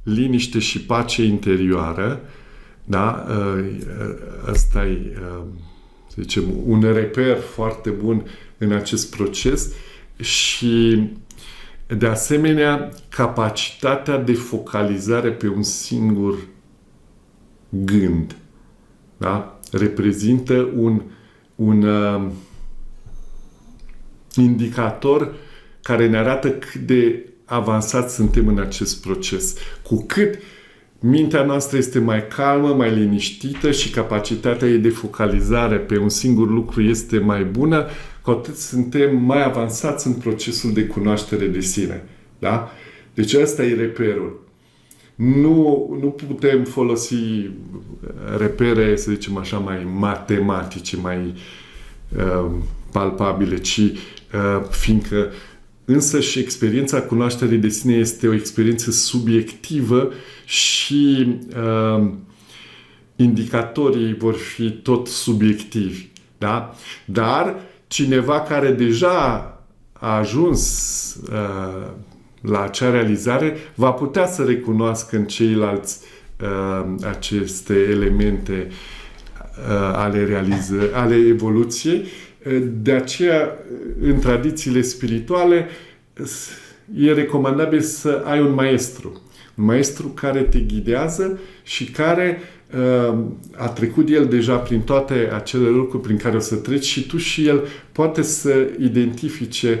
liniște și pace interioară, da? Ăsta e, să zicem, un reper foarte bun în acest proces și, de asemenea, capacitatea de focalizare pe un singur gând. Da? Reprezintă un indicator care ne arată cât de avansați suntem în acest proces. Cu cât mintea noastră este mai calmă, mai liniștită și capacitatea ei de focalizare pe un singur lucru este mai bună, cu atât suntem mai avansați în procesul de cunoaștere de sine. Da? Deci ăsta e reperul. Nu putem folosi repere, să zicem așa, mai matematice, mai palpabile, ci fiindcă însă și experiența cunoașterii de sine este o experiență subiectivă și indicatorii vor fi tot subiectivi. Da? Dar cineva care deja a ajuns la acea realizare va putea să recunoască în ceilalți aceste elemente ale evoluției. De aceea, în tradițiile spirituale, e recomandabil să ai un maestru. Un maestru care te ghidează și care a trecut el deja prin toate acele lucruri prin care o să treci și tu și el poate să identifice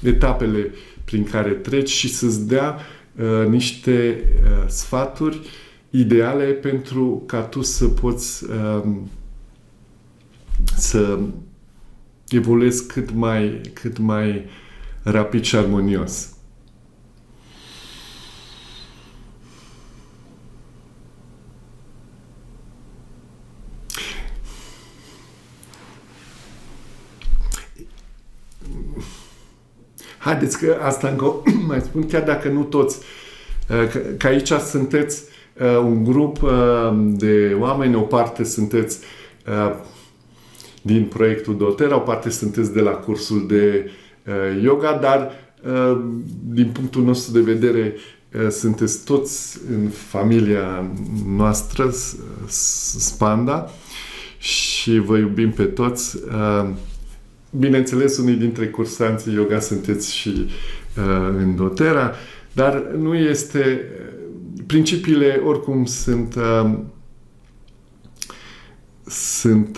etapele prin care treci și să-ți dea niște sfaturi ideale pentru ca tu să poți să evoluezi cât mai rapid și armonios. Haideți că asta încă mai spun, chiar dacă nu toți, că aici sunteți un grup de oameni, o parte sunteți din proiectul doTERRA, o parte sunteți de la cursul de yoga, dar din punctul nostru de vedere sunteți toți în familia noastră, Spanda, și vă iubim pe toți. Bineînțeles, unii dintre cursanții yoga sunteți și în doTERRA, dar nu este... Principiile oricum sunt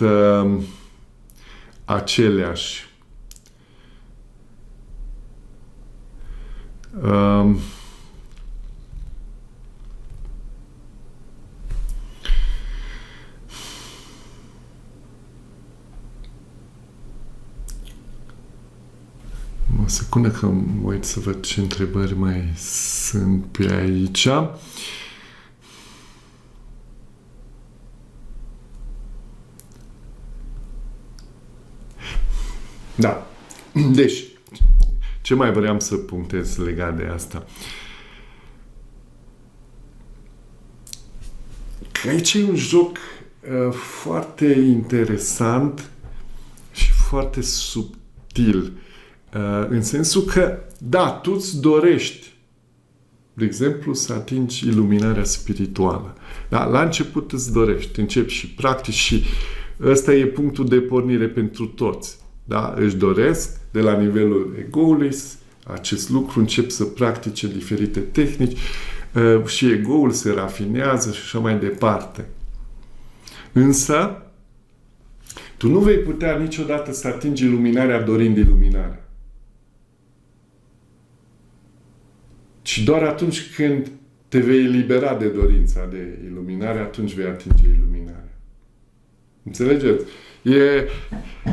aceleași. O secundă că mă uit să văd ce întrebări mai sunt pe aici. Da. Deci, ce mai vreau să punctez legat de asta? Că aici e un joc foarte interesant și foarte subtil. În sensul că, da, tu îți dorești, de exemplu, să atingi iluminarea spirituală. Da? La început îți dorești, începi și practici și ăsta e punctul de pornire pentru toți. Da? Își doresc de la nivelul egoului acest lucru, încep să practice diferite tehnici și egoul se rafinează și așa mai departe. Însă, tu nu vei putea niciodată să atingi iluminarea dorind iluminarea. Și doar atunci când te vei elibera de dorința de iluminare, atunci vei atinge iluminarea. Înțelegeți? E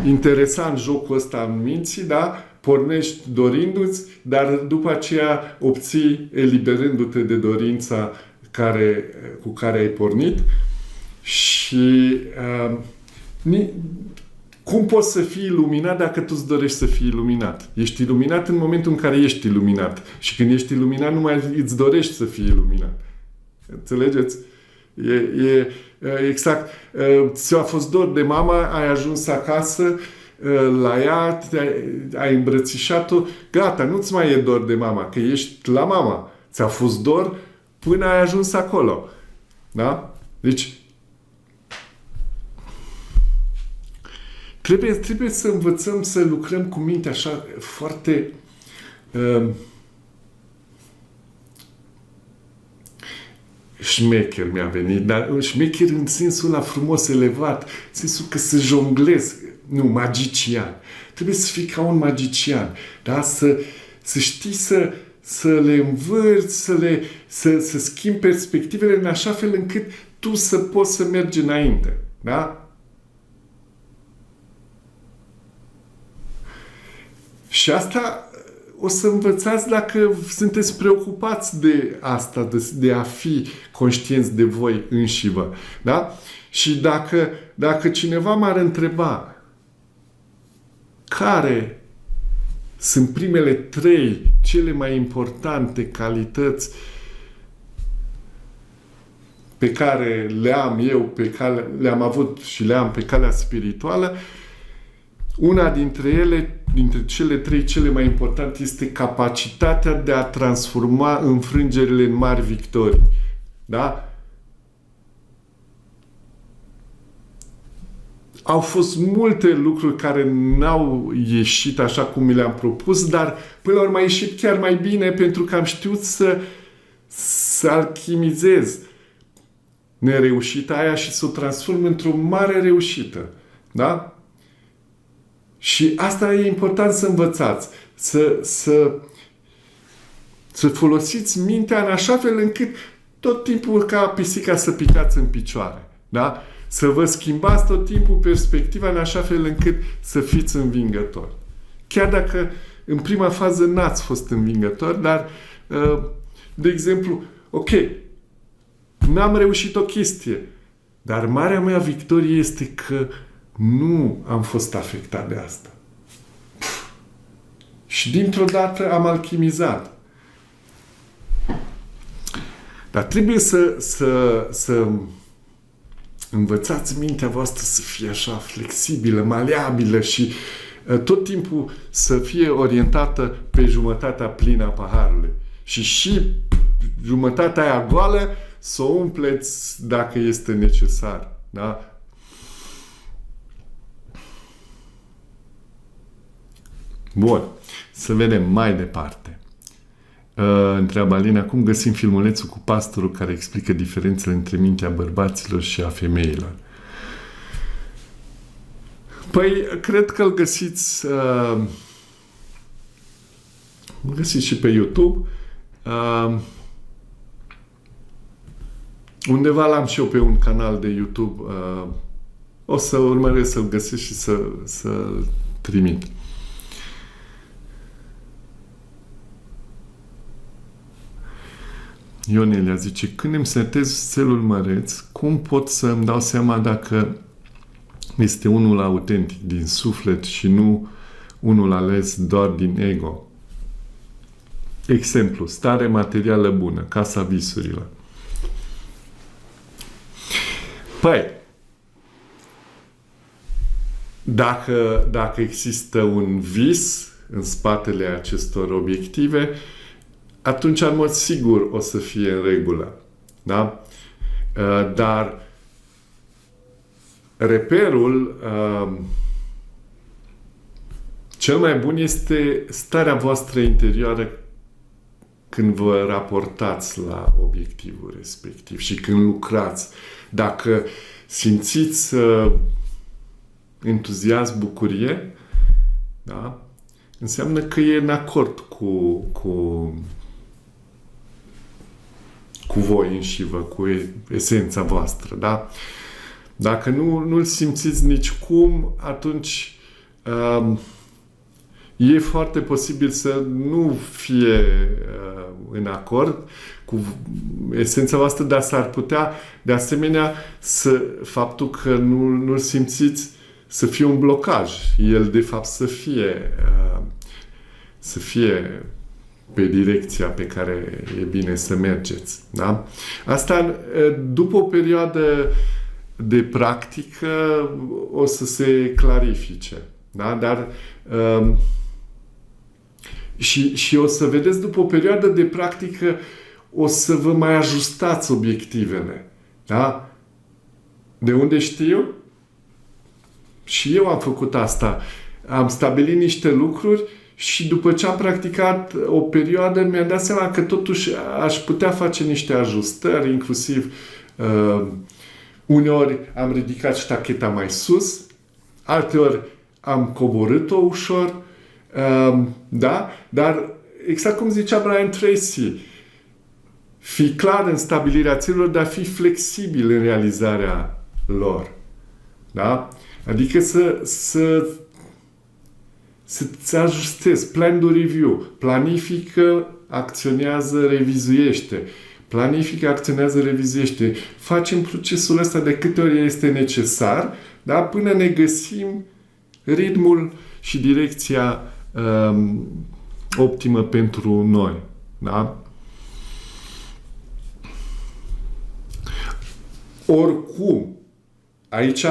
interesant jocul ăsta în minții, da? Pornești dorindu-ți, dar după aceea obții eliberându-te de dorința cu care ai pornit. Și cum poți să fii iluminat dacă tu îți dorești să fii iluminat? Ești iluminat în momentul în care ești iluminat. Și când ești iluminat, nu mai îți dorești să fii iluminat. Înțelegeți? E exact. Ți-a fost dor de mama, ai ajuns acasă la ea, ai îmbrățișat-o, gata, nu-ți mai e dor de mama, că ești la mama. Ți-a fost dor până ai ajuns acolo. Da? Deci, trebuie să învățăm să lucrăm cu mintea așa foarte șmecher mi-a venit, dar șmecher în sensul ăla frumos, elevat, în sensul că să jonglez, nu, magician. Trebuie să fii ca un magician, da? Să știi să le învârți, să schimbi perspectivele în așa fel încât tu să poți să mergi înainte, da? Și asta o să învățați dacă sunteți preocupați de asta, de a fi conștienți de voi înșivă. Da? Și dacă cineva m-ar întreba care sunt primele 3 cele mai importante calități pe care le am eu, le-am avut și le am pe calea spirituală, una dintre ele, dintre cele 3 cele mai importante, este capacitatea de a transforma înfrângerile în mari victorii. Da? Au fost multe lucruri care n-au ieșit așa cum mi le-am propus, dar până la urmă a ieșit chiar mai bine pentru că am știut să alchimizez nereușita aia și să o transform într-o mare reușită. Da? Și asta e important să învățați. Să folosiți mintea în așa fel încât tot timpul ca pisica să picați în picioare. Da? Să vă schimbați tot timpul perspectiva în așa fel încât să fiți învingători. Chiar dacă în prima fază n-ați fost învingători, dar, de exemplu, ok, n-am reușit o chestie, dar marea mea victorie este că nu am fost afectat de asta. Și dintr-o dată am alchimizat. Dar trebuie să învățați mintea voastră să fie așa flexibilă, maleabilă și tot timpul să fie orientată pe jumătatea plină a paharului. Și jumătatea aia goală să o umpleți dacă este necesar. Da? Bun. Să vedem mai departe. Întreabă Alina, cum găsim filmulețul cu pastorul care explică diferențele între mintea bărbaților și a femeilor? Păi, cred că îl găsiți găsiți și pe YouTube. Undeva l-am și eu pe un canal de YouTube. O să urmăresc să-l găsesc și să-l trimit. Ionelia zice, când îmi setez țelul măreț, cum pot să îmi dau seama dacă este unul autentic din suflet și nu unul ales doar din ego? Exemplu, stare materială bună, casa visurilor. Păi, dacă există un vis în spatele acestor obiective, atunci, în mod sigur, o să fie în regulă. Da? Dar reperul cel mai bun este starea voastră interioară când vă raportați la obiectivul respectiv și când lucrați. Dacă simțiți entuziasm, bucurie, da? Înseamnă că e în acord cu voi înșivă, cu esența voastră. Da? Dacă nu-l simțiți nicicum, atunci e foarte posibil să nu fie în acord cu esența voastră, dar s-ar putea, de asemenea, faptul că nu-l simțiți să fie un blocaj. El, de fapt, să fie pe direcția pe care e bine să mergeți. Da? Asta, după o perioadă de practică, o să se clarifice. Da? Dar și o să vedeți, după o perioadă de practică, o să vă mai ajustați obiectivele. Da? De unde știu? Și eu am făcut asta. Am stabilit niște lucruri și după ce am practicat o perioadă, mi-am dat seama că totuși aș putea face niște ajustări, inclusiv uneori am ridicat ștacheta mai sus, alteori am coborât-o ușor, da? Dar exact cum zicea Brian Tracy, fi clar în stabilirea țelurilor, dar fi flexibil în realizarea lor. Da? Adică să-ți ajustezi. Plan de review. Planifică, acționează, revizuiește. Planifică, acționează, revizuiește. Facem procesul ăsta de câte ori este necesar, da? Până ne găsim ritmul și direcția optimă pentru noi. Da? Oricum, aici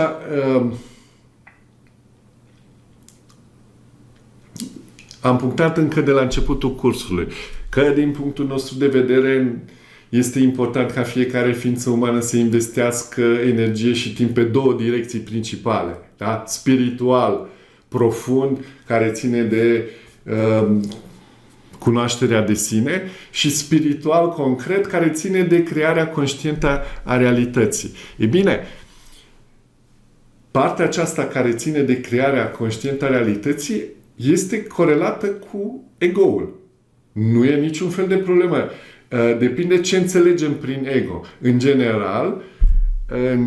am punctat încă de la începutul cursului că, din punctul nostru de vedere, este important ca fiecare ființă umană să investească energie și timp pe două direcții principale. Da? Spiritual, profund, care ține de cunoașterea de sine, și spiritual, concret, care ține de crearea conștientă a realității. E bine, partea aceasta care ține de crearea conștientă a realității este corelată cu ego-ul. Nu e niciun fel de problemă. Depinde ce înțelegem prin ego. În general, în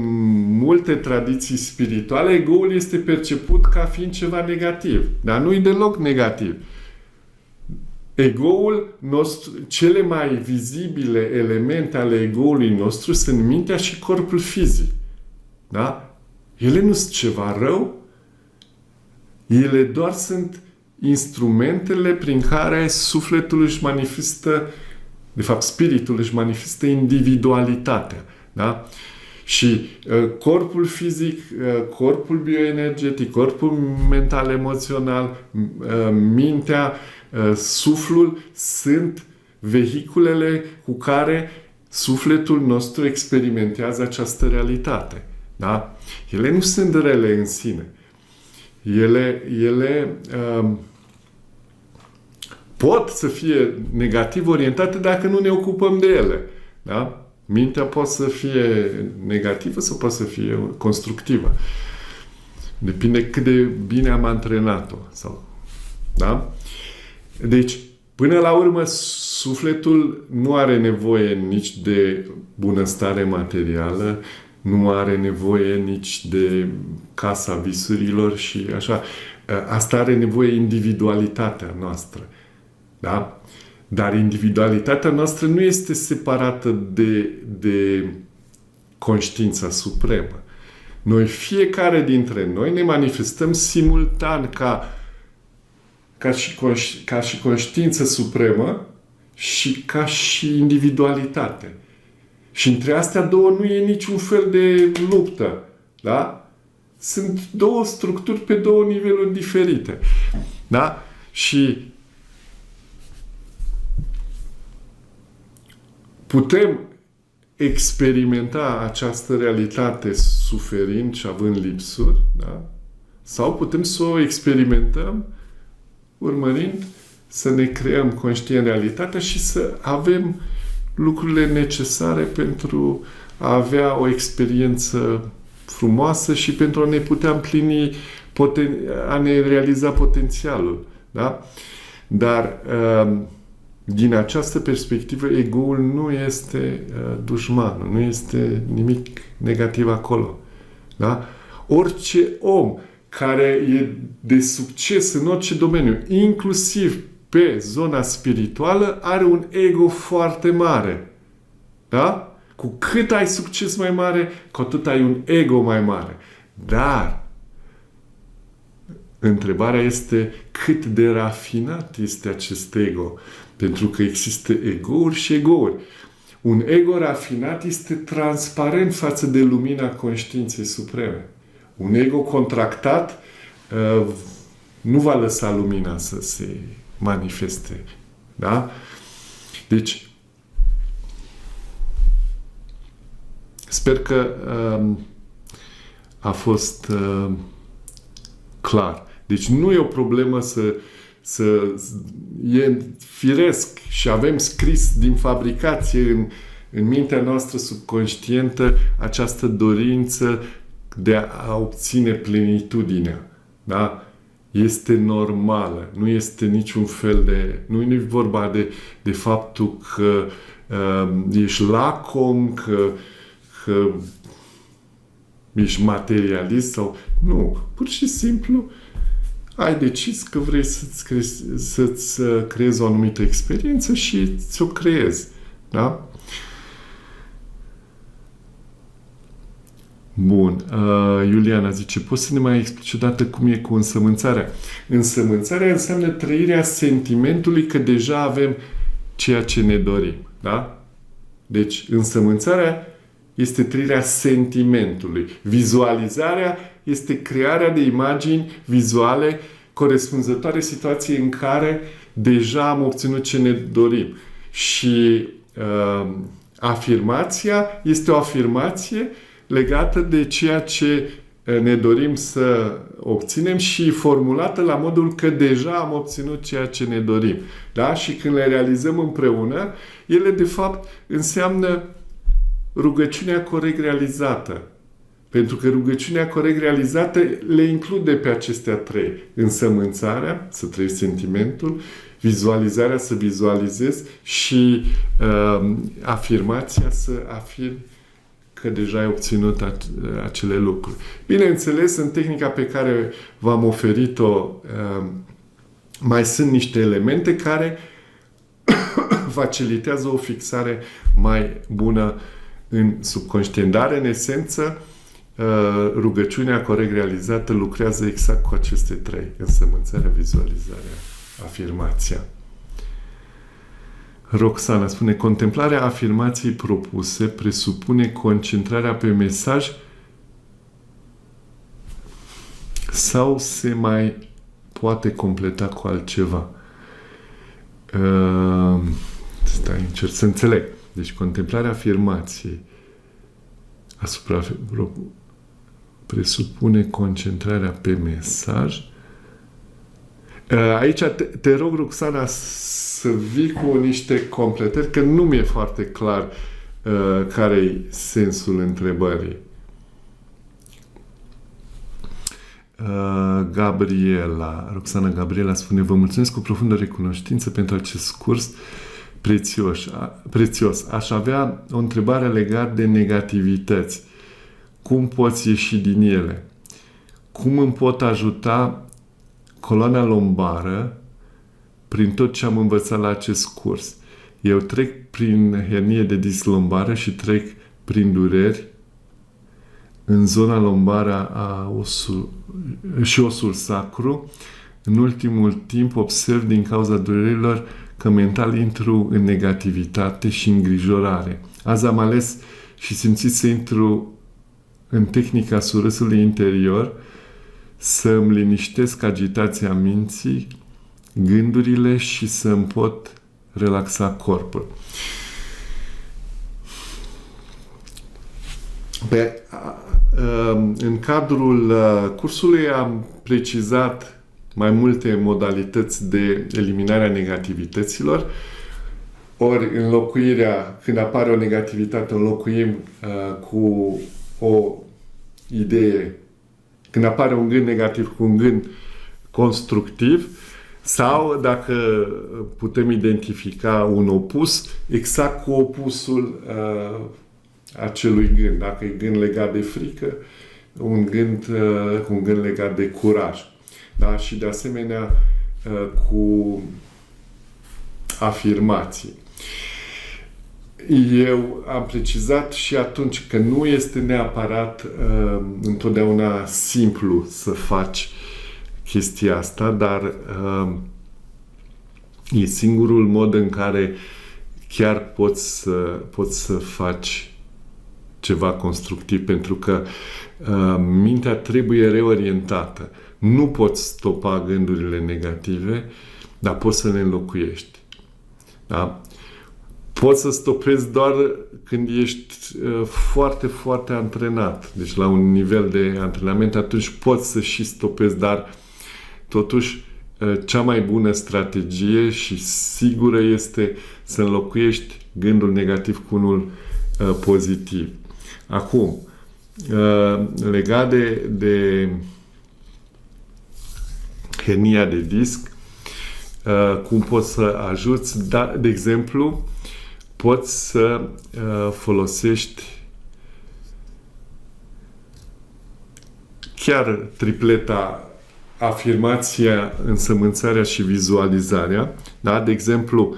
multe tradiții spirituale, ego-ul este perceput ca fiind ceva negativ. Dar nu e deloc negativ. Ego-ul nostru, cele mai vizibile elemente ale ego-ului nostru sunt mintea și corpul fizic. Da? Ele nu sunt ceva rău, ele doar sunt instrumentele prin care sufletul își manifestă, de fapt spiritul își manifestă individualitatea. Da? Și corpul fizic, corpul bioenergetic, corpul mental-emoțional, mintea, suflul sunt vehiculele cu care sufletul nostru experimentează această realitate. Da? Ele nu sunt rele în sine. Ele pot să fie negativ orientate dacă nu ne ocupăm de ele. Da? Mintea poate să fie negativă sau poate să fie constructivă. Depinde cât de bine am antrenat-o. Da? Deci, Până la urmă, sufletul nu are nevoie nici de bunăstare materială, nu are nevoie nici de casa visurilor și așa. Asta are nevoie individualitatea noastră. Da? Dar individualitatea noastră nu este separată de conștiința supremă. Noi, fiecare dintre noi, ne manifestăm simultan ca și conștiință supremă și ca și individualitate. Și între astea două nu e niciun fel de luptă. Da? Sunt două structuri pe două niveluri diferite. Da? Și putem experimenta această realitate suferind și având lipsuri, da? Sau putem să o experimentăm urmărind să ne creăm conștient realitatea și să avem lucrurile necesare pentru a avea o experiență frumoasă și pentru a ne putea împlini, a ne realiza potențialul. Da? Dar din această perspectivă, ego-ul nu este dușman, nu este nimic negativ acolo. Da? Orice om care e de succes în orice domeniu, inclusiv pe zona spirituală, are un ego foarte mare. Da? Cu cât ai succes mai mare, cu atât ai un ego mai mare. Dar întrebarea este cât de rafinat este acest ego. Pentru că există ego-uri și ego-uri. Un ego rafinat este transparent față de lumina conștiinței supreme. Un ego contractat nu va lăsa lumina să se manifeste. Da? Deci, sper că a fost clar. Deci nu e o problemă e firesc și avem scris din fabricație în mintea noastră subconștientă această dorință de a obține plenitudinea. Da? Este normală. Nu este niciun fel de... Nu e vorba de faptul că ești lacom, că ești materialist sau... Nu. Pur și simplu ai decis că vrei să-ți creezi o anumită experiență și ți-o creezi. Da? Bun. Iuliana zice, poți să ne mai explici odată cum e cu însămânțarea? Însămânțarea înseamnă trăirea sentimentului că deja avem ceea ce ne dorim. Da? Deci, însămânțarea este trăirea sentimentului. Vizualizarea este crearea de imagini vizuale corespunzătoare situației în care deja am obținut ce ne dorim. Și afirmația este o afirmație legată de ceea ce ne dorim să obținem și formulată la modul că deja am obținut ceea ce ne dorim. Da? Și când le realizăm împreună, ele de fapt înseamnă rugăciunea corect realizată. Pentru că rugăciunea corect realizată le include pe acestea trei. Însămânțarea, să trăiești sentimentul, vizualizarea, să vizualizezi și afirmația, să afirmi că deja ai obținut acele lucruri. Bineînțeles, în tehnica pe care v-am oferit-o mai sunt niște elemente care facilitează o fixare mai bună în subconștient. Dar, în esență, rugăciunea corect realizată lucrează exact cu aceste trei. Însămânțarea, vizualizarea, afirmația. Roxana spune, contemplarea afirmației propuse presupune concentrarea pe mesaj sau se mai poate completa cu altceva? Încerc să înțeleg. Deci contemplarea afirmației asupra presupune concentrarea pe mesaj. Aici te rog, Roxana, să vii cu niște completări, că nu mi-e foarte clar care e sensul întrebării. Roxana Gabriela spune: vă mulțumesc cu profundă recunoștință pentru acest curs prețios. Aș avea o întrebare legată de negativități. Cum poți ieși din ele? Cum îmi pot ajuta coloana lombară prin tot ce am învățat la acest curs? Eu trec prin hernie de disc lombară și trec prin dureri în zona lombară și osul sacru. În ultimul timp observ din cauza durerilor că mental intru în negativitate și îngrijorare. Azi am ales și simțit să intru în tehnica surâsului interior, să îmi liniștesc agitația minții, gândurile și să îmi pot relaxa corpul. În cadrul cursului am precizat mai multe modalități de eliminare a negativităților. Ori când apare o negativitate, înlocuim cu o idee, când apare un gând negativ cu un gând constructiv, sau dacă putem identifica un opus, exact cu opusul acelui gând. Dacă e gând legat de frică, un gând legat de curaj. Da? Și de asemenea cu afirmații. Eu am precizat și atunci că nu este neapărat întotdeauna simplu să faci chestia asta, dar e singurul mod în care chiar poți să faci ceva constructiv, pentru că mintea trebuie reorientată. Nu poți stopa gândurile negative, dar poți să le înlocuiești. Da? Poți să stopezi doar când ești foarte, foarte antrenat. Deci la un nivel de antrenament, atunci poți să și stopezi, dar totuși cea mai bună strategie și sigură este să înlocuiești gândul negativ cu unul pozitiv. Acum, legat de hernia de disc, cum poți să ajuți? De exemplu, poți să folosești chiar tripleta afirmația, însămânțarea și vizualizarea. Da? De exemplu,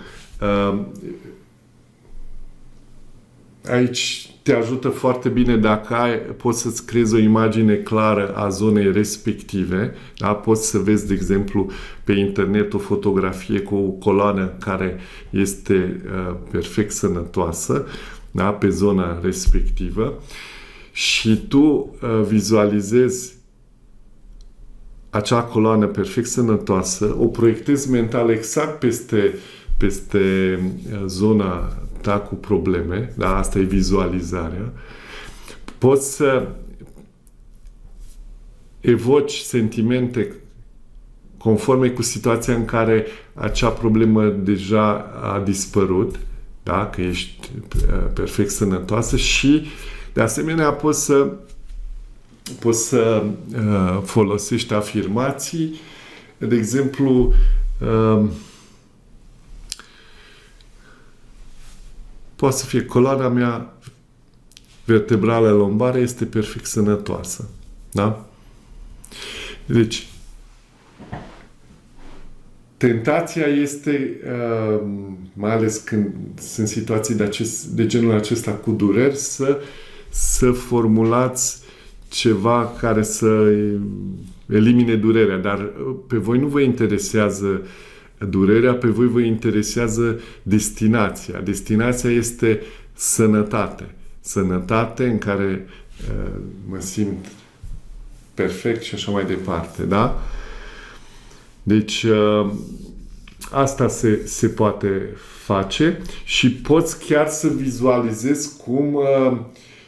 aici te ajută foarte bine dacă poți să-ți creezi o imagine clară a zonei respective. Da? Poți să vezi, de exemplu, pe internet o fotografie cu o coloană care este perfect sănătoasă, da? Pe zona respectivă, și tu vizualizezi acea coloană perfect sănătoasă, o proiectezi mental exact peste zona ta cu probleme, da? Asta e vizualizarea. Poți să evoci sentimente conforme cu situația în care acea problemă deja a dispărut, da? Că ești perfect sănătoasă, și de asemenea poți să folosești afirmații. De exemplu, poate să fie: coloana mea vertebrală lombară este perfect sănătoasă. Da? Deci, tentația este, mai ales când sunt situații de genul acesta cu dureri, să formulați ceva care să elimine durerea. Dar pe voi nu vă interesează durerea, pe voi vă interesează destinația. Destinația este sănătate. Sănătate în care mă simt perfect și așa mai departe. Da? Deci asta se poate face și poți chiar să vizualizezi cum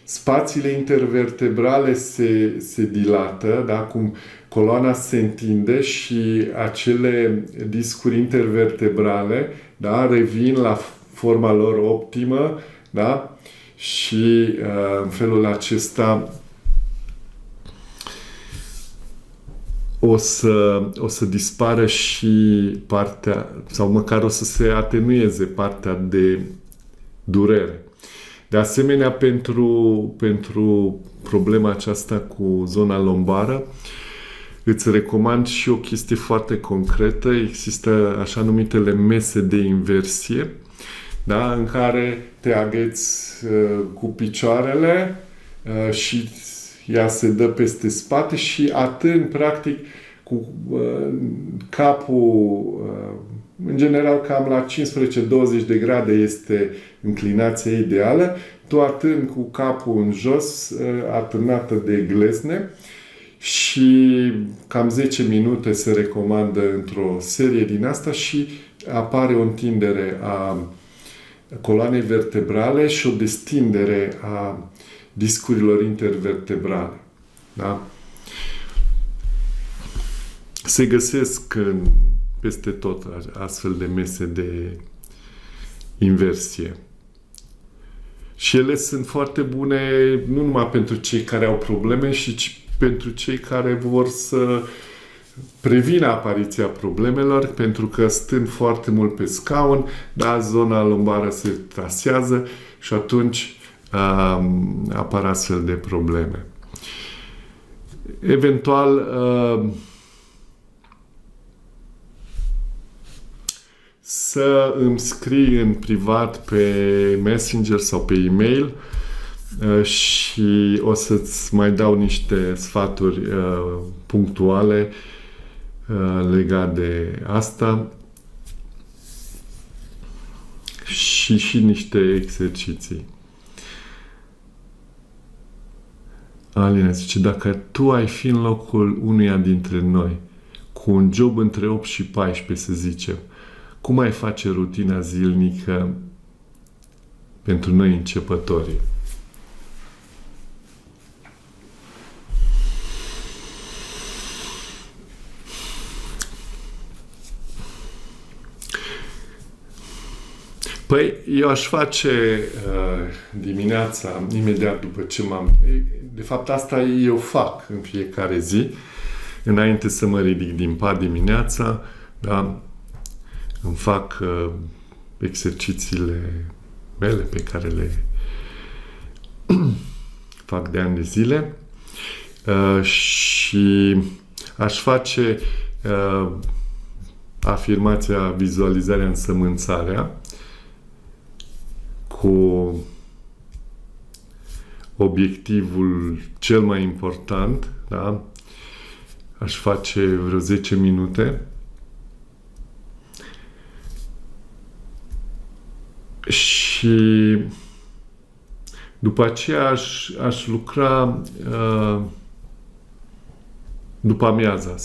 spațiile intervertebrale se dilată, da? Cum coloana se întinde și acele discuri intervertebrale, da? Revin la forma lor optimă, da? Și în felul acesta o să dispară și partea, sau măcar o să se atenueze partea de durere. De asemenea, pentru problema aceasta cu zona lombară, îți recomand și o chestie foarte concretă. Există așa numitele mese de inversie, da? În care te agăți cu picioarele și ea se dă peste spate și atârni practic cu capul, în general cam la 15-20 de grade este înclinația ideală, tu atârni cu capul în jos, atârnată de glezne, și cam 10 minute se recomandă într-o serie din asta și apare o întindere a coloanei vertebrale și o destindere a discurilor intervertebrale. Da? Se găsesc peste tot astfel de mese de inversie. Și ele sunt foarte bune nu numai pentru cei care au probleme, ci pentru cei care vor să prevină apariția problemelor, pentru că stând foarte mult pe scaun, da, zona lombară se trasează și atunci apar astfel de probleme. Eventual, să îmi scrii în privat pe Messenger sau pe e-mail și o să-ți mai dau niște sfaturi punctuale legate de asta și niște exerciții. Alina zice, dacă tu ai fi în locul unuia dintre noi, cu un job între 8 și 14, să zicem, cum ai face rutina zilnică pentru noi începătorii? Păi, eu aș face dimineața, imediat după ce de fapt, asta eu fac în fiecare zi, înainte să mă ridic din pat dimineața, da? Îmi fac exercițiile mele pe care le fac de ani de zile și aș face afirmația, vizualizarea, însămânțarea cu obiectivul cel mai important, da? Aș face vreo 10 minute și după aceea aș lucra după amiaza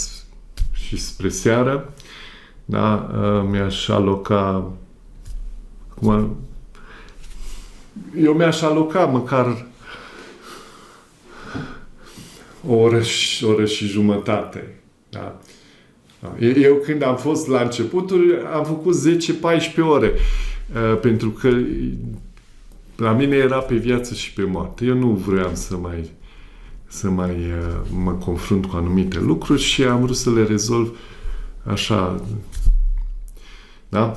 și spre seară, da? Mi-aș aloca eu mi-aș aloca măcar o oră și jumătate. Da? Eu când am fost la începuturi am făcut 10-14 ore pentru că la mine era pe viață și pe moarte. Eu nu vreau să mai mă confrunt cu anumite lucruri și am vrut să le rezolv așa. Da?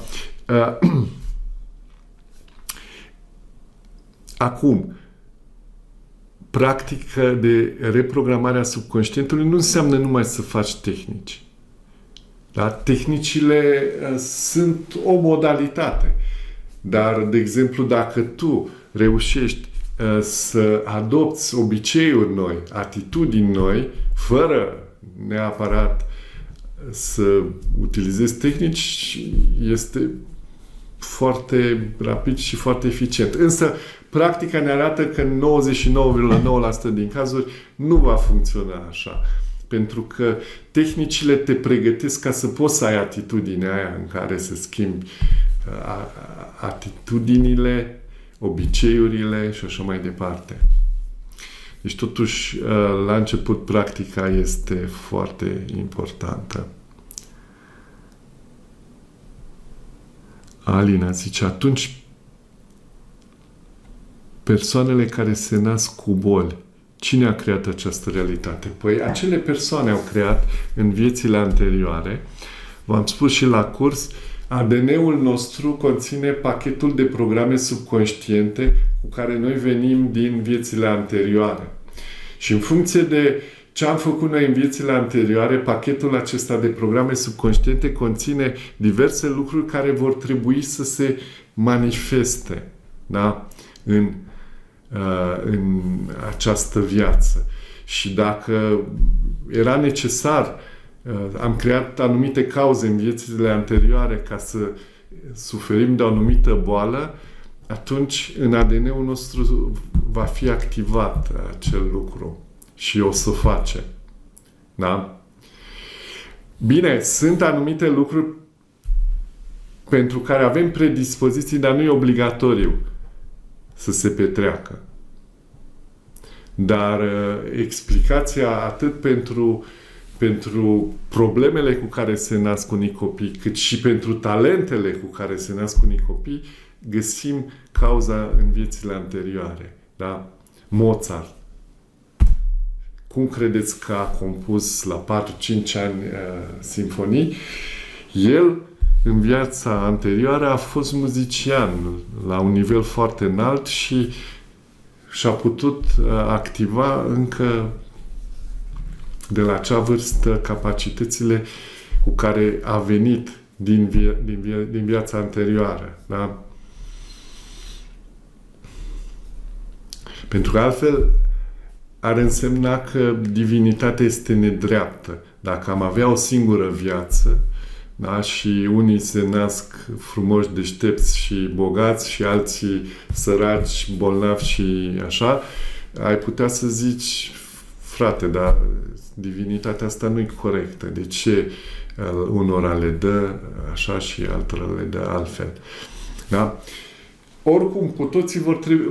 Acum, practica de reprogramare a subconștientului nu înseamnă numai să faci tehnici. Da? Tehnicile sunt o modalitate. Dar, de exemplu, dacă tu reușești să adopți obiceiuri noi, atitudini noi, fără neapărat să utilizezi tehnici, este foarte rapid și foarte eficient. Însă, practica ne arată că în 99,9% din cazuri nu va funcționa așa. Pentru că tehnicile te pregătesc ca să poți să ai atitudinea aia în care să schimbi atitudinile, obiceiurile și așa mai departe. Deci, totuși, la început, practica este foarte importantă. Alina zice, atunci persoanele care se nasc cu boli, Cine a creat această realitate? Păi acele persoane au creat în viețile anterioare. V-am spus și la curs, ADN-ul nostru conține pachetul de programe subconștiente cu care noi venim din viețile anterioare. Și în funcție de ce am făcut noi în viețile anterioare, pachetul acesta de programe subconștiente conține diverse lucruri care vor trebui să se manifeste, da? În această viață. Și dacă era necesar, am creat anumite cauze în viețile anterioare ca să suferim de o anumită boală, atunci în ADN-ul nostru va fi activat acel lucru și o să face. Da? Bine, sunt anumite lucruri pentru care avem predispoziții, dar nu e obligatoriu să se petreacă. Dar explicația atât pentru problemele cu care se nasc unii copii, cât și pentru talentele cu care se nasc unii copii, găsim cauza în viețile anterioare. Da? Mozart. Cum credeți că a compus la 4-5 ani simfonii? El, în viața anterioară, a fost muzician la un nivel foarte înalt și și-a putut activa încă de la acea vârstă capacitățile cu care a venit din viața anterioară. Da? Pentru că altfel ar însemna că divinitatea este nedreaptă. Dacă am avea o singură viață, da? Și unii se nasc frumoși, deștepți și bogați și alții săraci, bolnavi și așa, ai putea să zici, frate, dar divinitatea asta nu e corectă. De ce unora le dă așa și altora le dă altfel? Da? Oricum, cu toții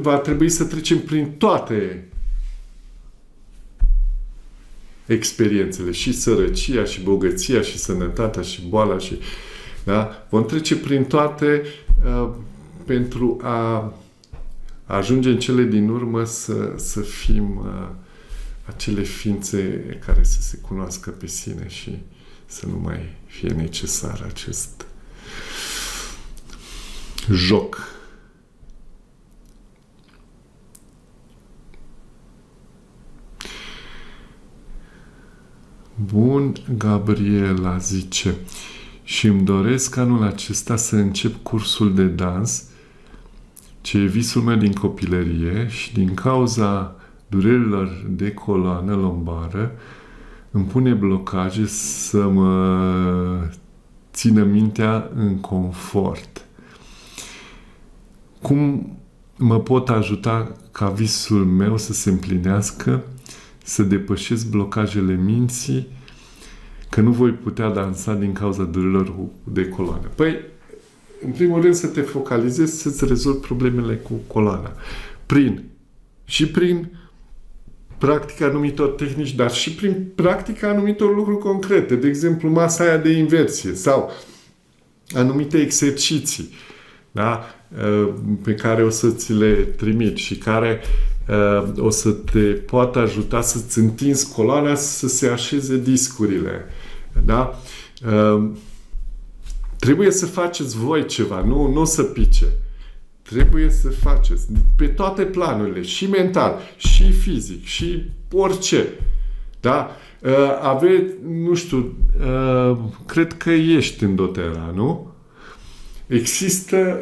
va trebui să trecem prin toate experiențele, și sărăcia, și bogăția, și sănătatea, și boala, și da? Vom trece prin toate pentru a ajunge în cele din urmă să fim acele ființe care să se cunoască pe sine și să nu mai fie necesar acest joc. Bun, Gabriela zice: și îmi doresc anul acesta să încep cursul de dans, ce e visul meu din copilărie, și din cauza durerilor de coloană lombară îmi pune blocaje să mă țină mintea în confort. Cum mă pot ajuta ca visul meu să se împlinească, să depășesc blocajele minții, că nu voi putea dansa din cauza durerilor de coloană? Păi, în primul rând să te focalizezi, să-ți rezolvi problemele cu coloana. Prin practica anumitor tehnici, dar și prin practica anumitor lucruri concrete. De exemplu, masa aia de inversie sau anumite exerciții, da? Pe care o să ți le trimit și care o să te poată ajuta să-ți întinzi coloana, să se așeze discurile. Da? Trebuie să faceți voi ceva, nu să pice. Trebuie să faceți pe toate planurile, și mental, și fizic, și orice. Da? Aveți, nu știu, cred că ești în doTERRA, nu? Există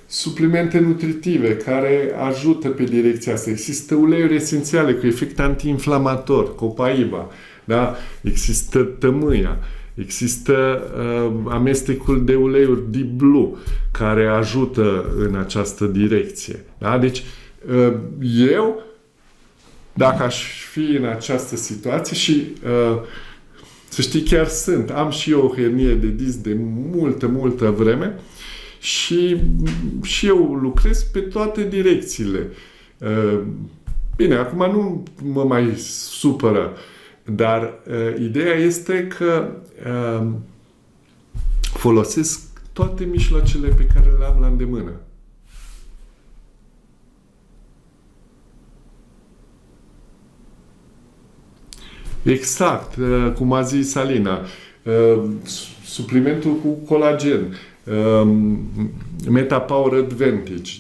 suplimente nutritive care ajută pe direcția asta. Există uleiuri esențiale cu efect antiinflamator, copaiba, da? Există tămâia, există amestecul de uleiuri Deep Blue care ajută în această direcție. Da? Deci, eu, dacă aș fi în această situație și să știi, chiar am și eu o hernie de disc de multă vreme, și eu lucrez pe toate direcțiile. Bine, acum nu mă mai supără, dar ideea este că folosesc toate mijloacele pe care le am la îndemână. Exact, cum a zis Alina. Suplimentul cu colagen, Meta Power Advantage,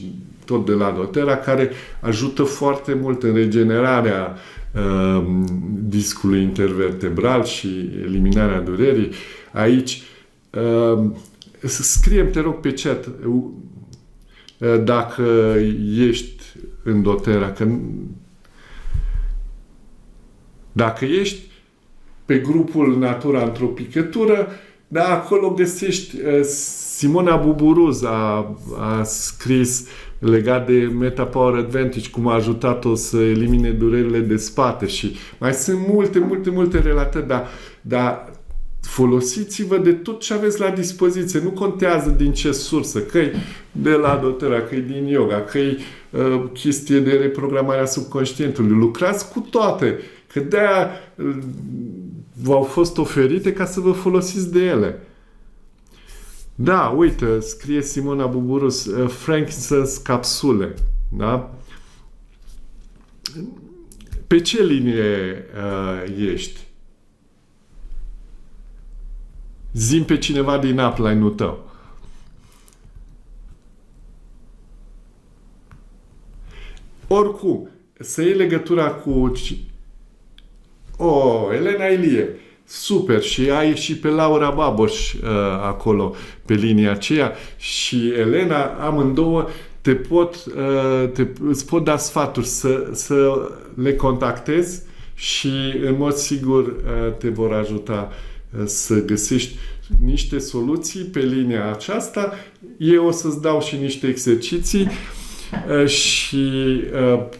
tot de la doTERRA, care ajută foarte mult în regenerarea discului intervertebral și eliminarea durerii. Aici, scrie-mi, te rog, pe chat dacă ești în doTERRA, că dacă ești pe grupul Natura într-o picătură, da, acolo găsești Simona Buburuz a scris legat de Meta Power Advantage, cum a ajutat-o să elimine durerile de spate și mai sunt multe relatări, dar folosiți-vă de tot ce aveți la dispoziție. Nu contează din ce sursă, că-i de la doTERRA, că-i din yoga, că-i chestie de reprogramarea subconștientului. Lucrați cu toate, că de-aia v-au fost oferite ca să vă folosiți de ele. Da, uite, scrie Simona Buburus, frankincense capsule. Da? Pe ce linie ești? Zi-mi pe cineva din upline-ul tău. Oricum, să iei legătura cu... Elena Ilie. Super. Și ai și pe Laura Baboș acolo, pe linia aceea. Și Elena, amândouă, îți pot da sfaturi să le contactezi și în mod sigur te vor ajuta să găsești niște soluții pe linia aceasta. Eu o să-ți dau și niște exerciții și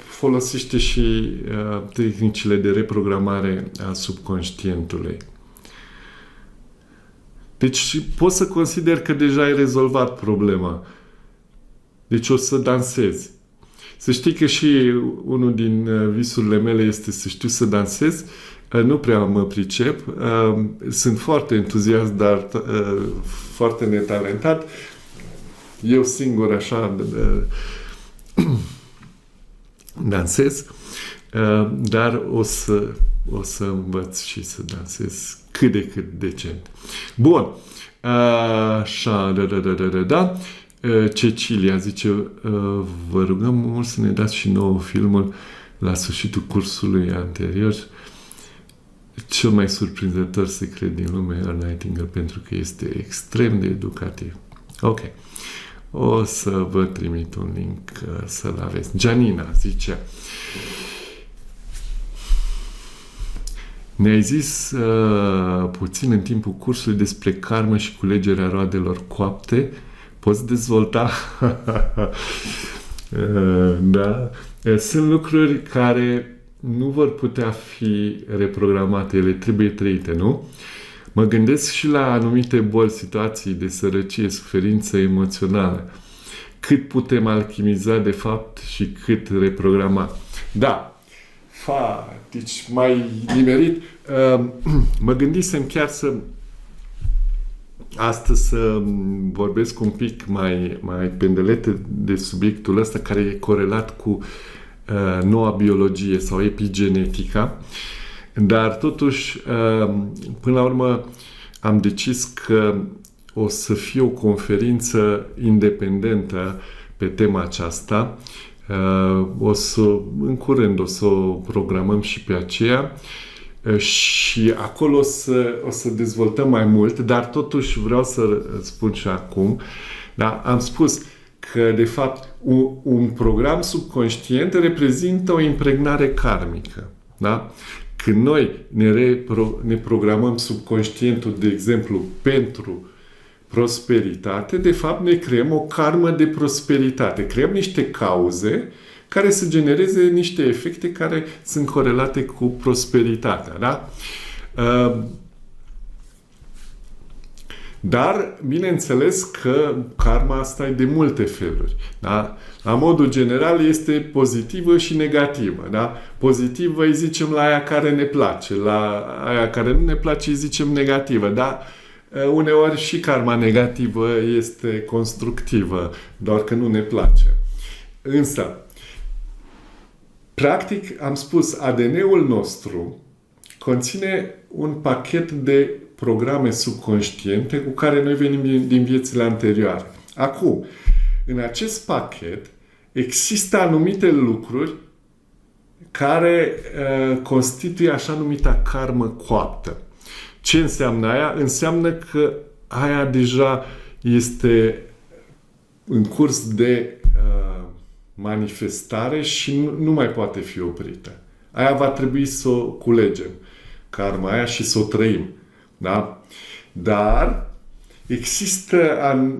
folosește și tehnicile de reprogramare a subconștientului. Deci poți să consider că deja ai rezolvat problema. Deci o să dansezi. Să știi că și unul din visurile mele este să știu să dansez. Nu prea mă pricep. Sunt foarte entuziast, dar foarte netalentat. Eu singur așa dansez, dar o să învăț și să dansez cât de cât decent. Bun. Așa, da. Cecilia zice, vă rugăm mult să ne dați și nouă filmul la sfârșitul cursului anterior. Cel mai surprinzător secret din lume al Nightingale, pentru că este extrem de educativ. Ok. O să vă trimit un link să-l aveți. Gianina zice, ne-ai zis puțin în timpul cursului despre karmă și culegerea roadelor coapte. Poți dezvolta? Da. Sunt lucruri care nu vor putea fi reprogramate, ele trebuie trăite, nu? Mă gândesc și la anumite boli, situații de sărăcie, suferință emoțională. Cât putem alchimiza de fapt și cât reprograma. Da. Deci mai nimerit. Mă gândisem chiar astăzi să vorbesc un pic mai pendelete de subiectul ăsta care e corelat cu noua biologie sau epigenetica. Dar totuși, până la urmă, am decis că o să fie o conferință independentă pe tema aceasta. În curând o să o programăm și pe aceea și acolo o să dezvoltăm mai mult, dar totuși vreau să spun și acum, da, am spus că de fapt un program subconștient reprezintă o impregnare karmică. Da? Când noi ne programăm subconștientul, de exemplu, pentru prosperitate, de fapt ne creăm o karmă de prosperitate. Creăm niște cauze care să genereze niște efecte care sunt corelate cu prosperitatea. Da? Dar, bineînțeles că karma asta e de multe feluri. Da? La modul general este pozitivă și negativă. Da? Pozitivă îi zicem la aia care ne place, la aia care nu ne place îi zicem negativă. Da? Uneori și karma negativă este constructivă, doar că nu ne place. Însă, practic, am spus, ADN-ul nostru conține un pachet de programe subconștiente cu care noi venim din viețile anterioare. Acum, în acest pachet există anumite lucruri care constituie așa numita karmă coaptă. Ce înseamnă aia? Înseamnă că aia deja este în curs de manifestare și nu mai poate fi oprită. Aia va trebui să o culegem, karma aia, și să o trăim. Da? Dar există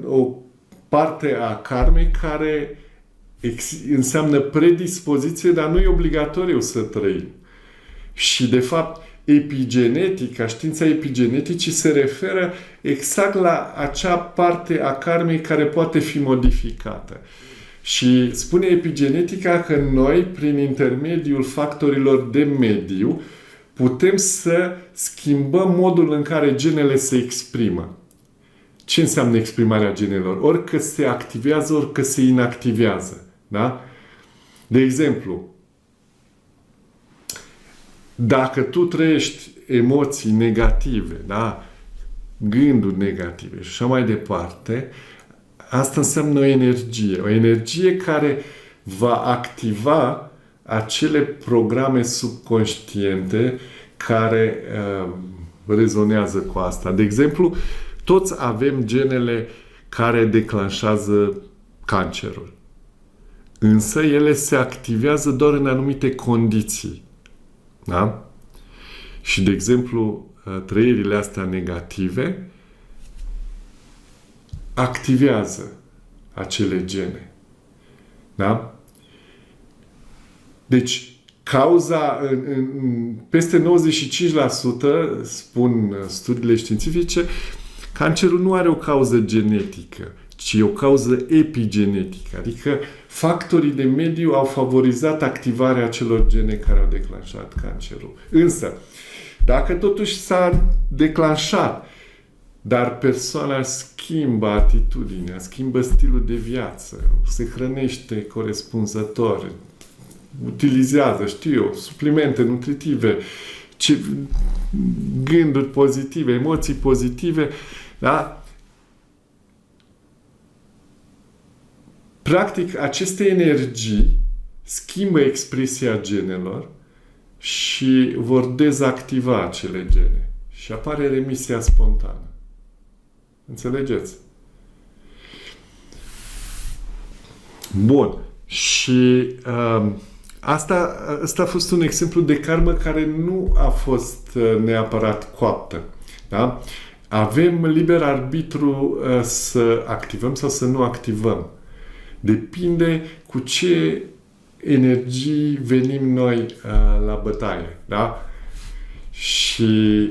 o parte a karmei care înseamnă predispoziție, dar nu e obligatoriu să trăim. Și, de fapt, epigenetica, știința epigeneticii se referă exact la acea parte a karmei care poate fi modificată. Și spune epigenetica că noi, prin intermediul factorilor de mediu, putem să schimbăm modul în care genele se exprimă. Ce înseamnă exprimarea genelor? Ori că se activează, ori că se inactivează. Da? De exemplu, dacă tu trăiești emoții negative, da? Gânduri negative și așa mai departe, asta înseamnă o energie care va activa acele programe subconștiente care rezonează cu asta. De exemplu, toți avem genele care declanșează cancerul. Însă ele se activează doar în anumite condiții. Da? Și, de exemplu, trăirile astea negative activează acele gene. Da? Deci, cauza, peste 95%, spun studiile științifice, cancerul nu are o cauză genetică, ci o cauză epigenetică. Adică factorii de mediu au favorizat activarea acelor gene care au declanșat cancerul. Însă, dacă totuși s-a declanșat, dar persoana schimbă atitudinea, schimbă stilul de viață, se hrănește corespunzător, utilizează, suplimente nutritive, gânduri pozitive, emoții pozitive, da? Practic, aceste energii schimbă expresia genelor și vor dezactiva acele gene. Și apare remisia spontană. Înțelegeți? Bun. Și asta a fost un exemplu de karmă care nu a fost neapărat coaptă. Da? Avem liber arbitru să activăm sau să nu activăm. Depinde cu ce energii venim noi la bătaie. Da? Și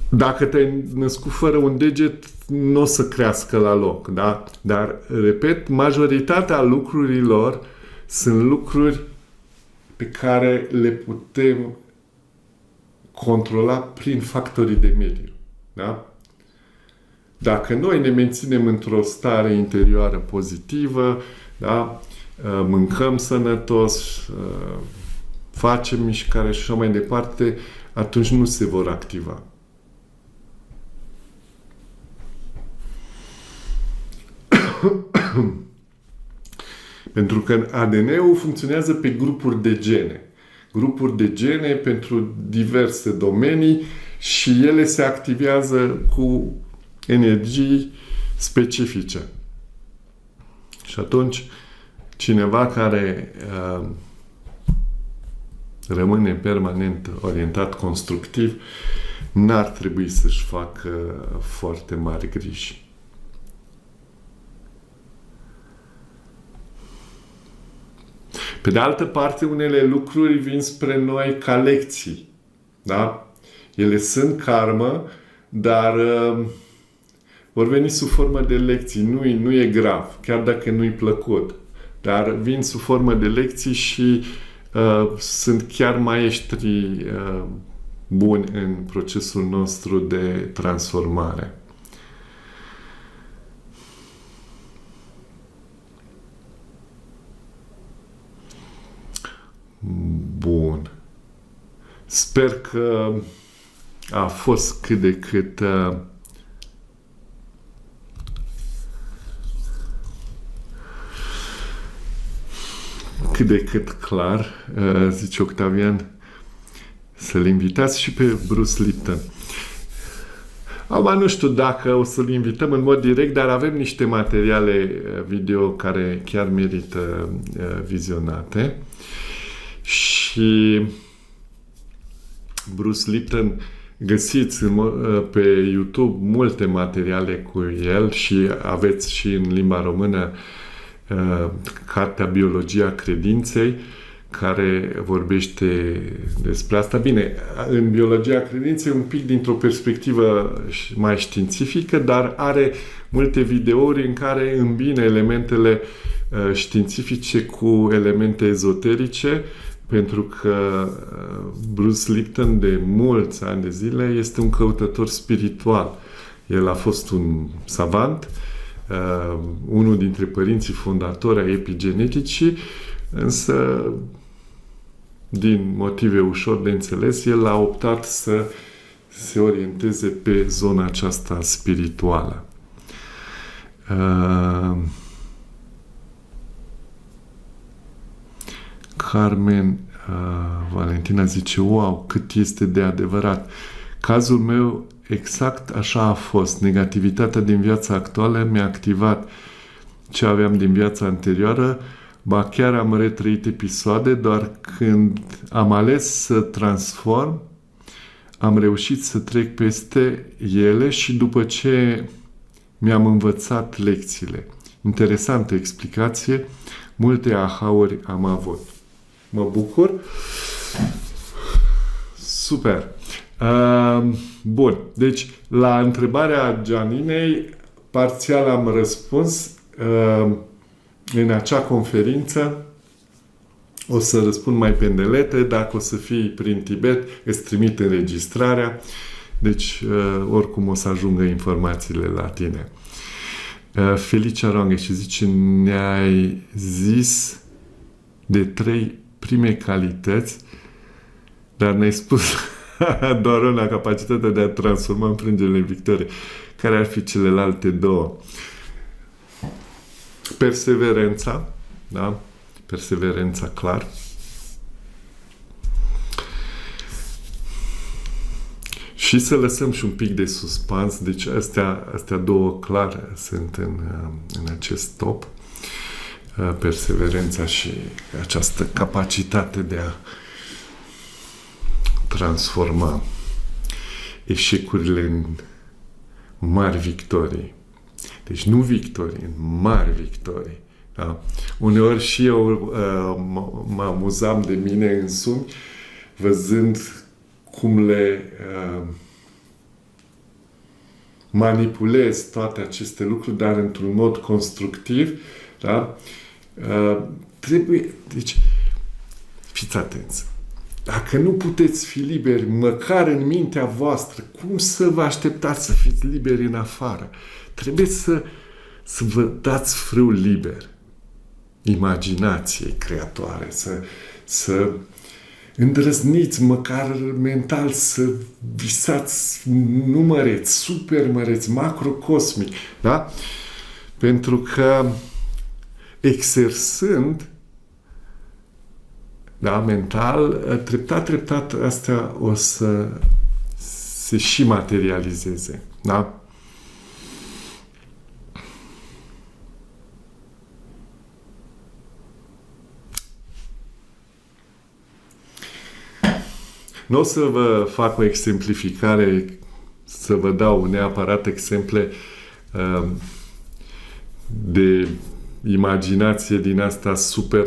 dacă te-ai născut fără un deget, nu o să crească la loc. Da? Dar, repet, majoritatea lucrurilor sunt lucruri pe care le putem controla prin factorii de mediu. Da? Dacă noi ne menținem într-o stare interioară pozitivă, da? Mâncăm sănătos, facem mișcare și așa mai departe, atunci nu se vor activa. Pentru că ADN-ul funcționează pe grupuri de gene. Grupuri de gene pentru diverse domenii și ele se activează cu energii specifice. Și atunci, cineva care rămâne permanent orientat constructiv, n-ar trebui să-și facă foarte mari griji. Pe de altă parte, unele lucruri vin spre noi ca lecții. Da? Ele sunt karmă, dar vor veni sub formă de lecții. Nu e grav, chiar dacă nu-i plăcut. Dar vin sub formă de lecții și sunt chiar maestri buni în procesul nostru de transformare. Bun. Sper că a fost cât de cât clar, zice Octavian, să-l invitați și pe Bruce Lipton. Acum nu știu dacă o să-l invităm în mod direct, dar avem niște materiale video care chiar merită vizionate. Și Bruce Lipton, găsiți pe YouTube multe materiale cu el și aveți și în limba română cartea Biologia Credinței, care vorbește despre asta. Bine, în Biologia Credinței un pic dintr-o perspectivă mai științifică, dar are multe videouri în care îmbină elementele științifice cu elemente ezoterice, pentru că Bruce Lipton de mulți ani de zile este un căutător spiritual. El a fost un savant, unul dintre părinții fondatori ai epigeneticii, însă din motive ușor de înțeles, el a optat să se orienteze pe zona aceasta spirituală. Carmen Valentina zice, wow, cât este de adevărat. Cazul meu exact așa a fost. Negativitatea din viața actuală mi-a activat ce aveam din viața anterioară, ba chiar am retrăit episoade, doar când am ales să transform, am reușit să trec peste ele și după ce mi-am învățat lecțiile. Interesantă explicație, multe aha-uri am avut. Mă bucur. Super. Bun. Deci, la întrebarea Gianinei, parțial am răspuns. În acea conferință o să răspund mai pendelete. Dacă o să fii prin Tibet, îți trimit înregistrarea. Deci, oricum o să ajungă informațiile la tine. Felicia Ronghe și zice, ne-ai zis de 3 prime calități, dar ne-ai spus doar una, capacitatea de a transforma înfrângerile în victorie. Care ar fi celelalte 2? Perseverența, da? Perseverența, clar. Și să lăsăm și un pic de suspans. Deci astea 2 clar sunt în acest top. Perseverența și această capacitate de a transforma eșecurile în mari victorii. Deci nu victorii, în mari victorii. Da? Uneori și eu mă amuzam de mine însumi, văzând cum le manipulez toate aceste lucruri, dar într-un mod constructiv. Da? Deci, fiți atenți. Dacă nu puteți fi liberi, măcar în mintea voastră, cum să vă așteptați să fiți liberi în afară? Trebuie să vă dați frâul liber imaginației creatoare, să îndrăzniți măcar mental, să visați număreți, supermăreți, macrocosmic, da? Pentru că exersând, da, mental, treptat astea o să se și materializeze, da? Nu o să vă fac o exemplificare, să vă dau neapărat exemple de imaginație din asta super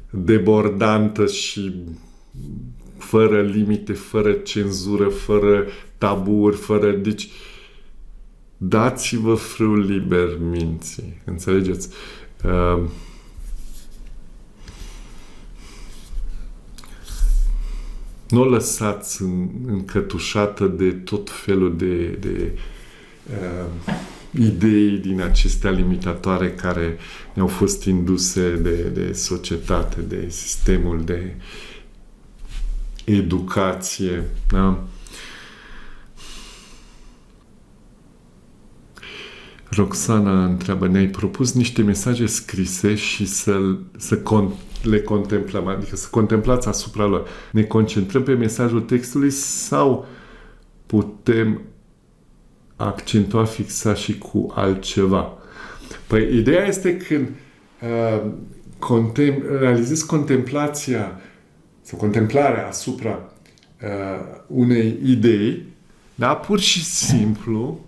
debordantă și fără limite, fără cenzură, fără taburi, deci dați-vă frâul liber minții. Înțelegeți? Nu o lăsați încătușată de tot felul de idei din acestea limitatoare care ne-au fost induse de societate, de sistemul de educație. Da? Roxana întreabă, ne-ai propus niște mesaje scrise și le contemplăm, adică să contemplați asupra lor. Ne concentrăm pe mesajul textului sau putem accentua, fixa și cu altceva? Păi, ideea este când realizezi contemplația sau contemplarea asupra unei idei, da, pur și simplu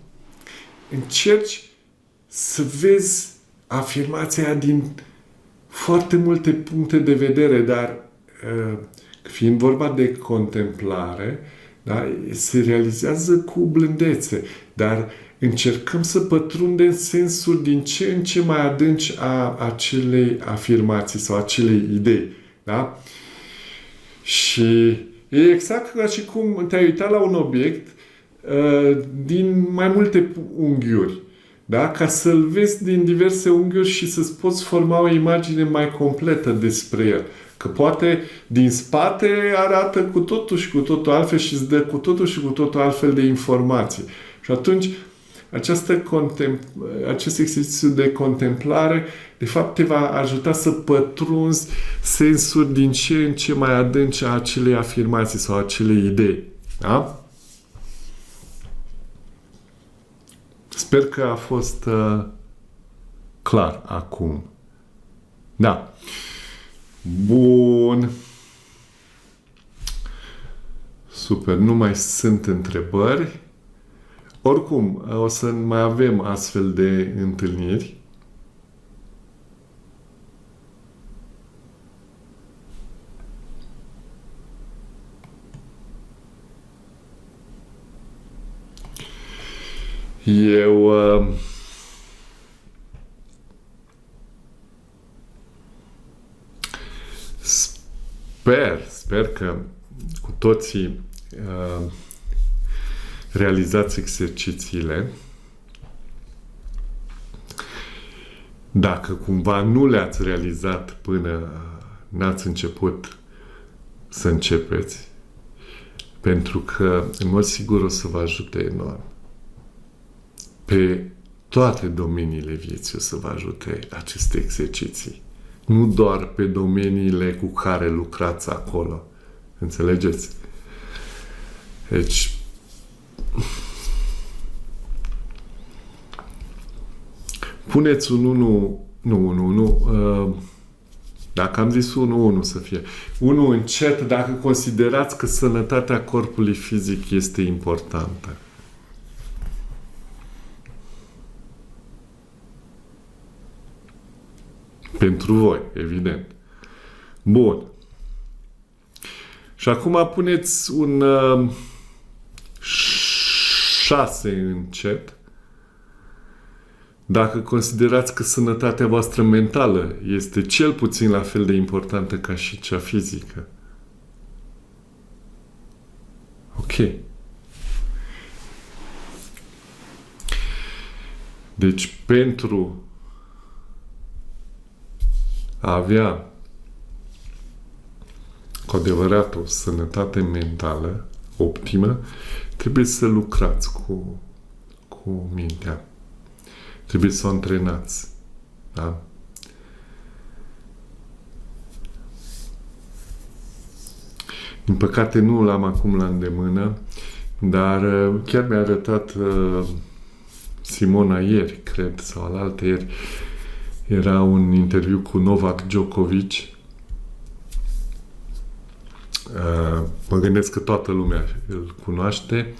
încerci să vezi afirmația din foarte multe puncte de vedere, dar fiind vorba de contemplare, da, se realizează cu blândețe, dar încercăm să pătrundem sensul din ce în ce mai adânci a acelei afirmații sau acelei idei. Da? Și e exact ca și cum te-ai uitat la un obiect din mai multe unghiuri. Da? Ca să-l vezi din diverse unghiuri și să-ți poți forma o imagine mai completă despre el. Că poate din spate arată cu totul și cu totul altfel și îți dă cu totul și cu totul altfel de informații. Și atunci acest exercițiu de contemplare de fapt te va ajuta să pătrunzi sensuri din ce în ce mai adânci a acelei afirmații sau acelei idei. Da? Sper că a fost clar acum. Da. Bun. Super. Nu mai sunt întrebări. Oricum, o să mai avem astfel de întâlniri. Eu sper că cu toții realizați exercițiile. Dacă cumva nu le-ați realizat până n-ați început, să începeți, pentru că în mod sigur o să vă ajute enorm. Pe toate domeniile vieții o să vă ajute aceste exerciții. Nu doar pe domeniile cu care lucrați acolo. Înțelegeți? Deci, puneți un 1, dacă am zis 1 să fie. 1 încet dacă considerați că sănătatea corpului fizic este importantă. Pentru voi, evident. Bun. Și acum puneți un 6 încet. Dacă considerați că sănătatea voastră mentală este cel puțin la fel de importantă ca și cea fizică. Ok. Deci, pentru a avea cu adevărat o sănătate mentală optimă, trebuie să lucrați cu mintea. Trebuie să o antrenați. Da? Din păcate nu l-am acum la îndemână, dar chiar mi-a arătat Simona ieri, cred, sau alaltăieri, era un interviu cu Novak Djokovic. Mă gândesc că toată lumea îl cunoaște.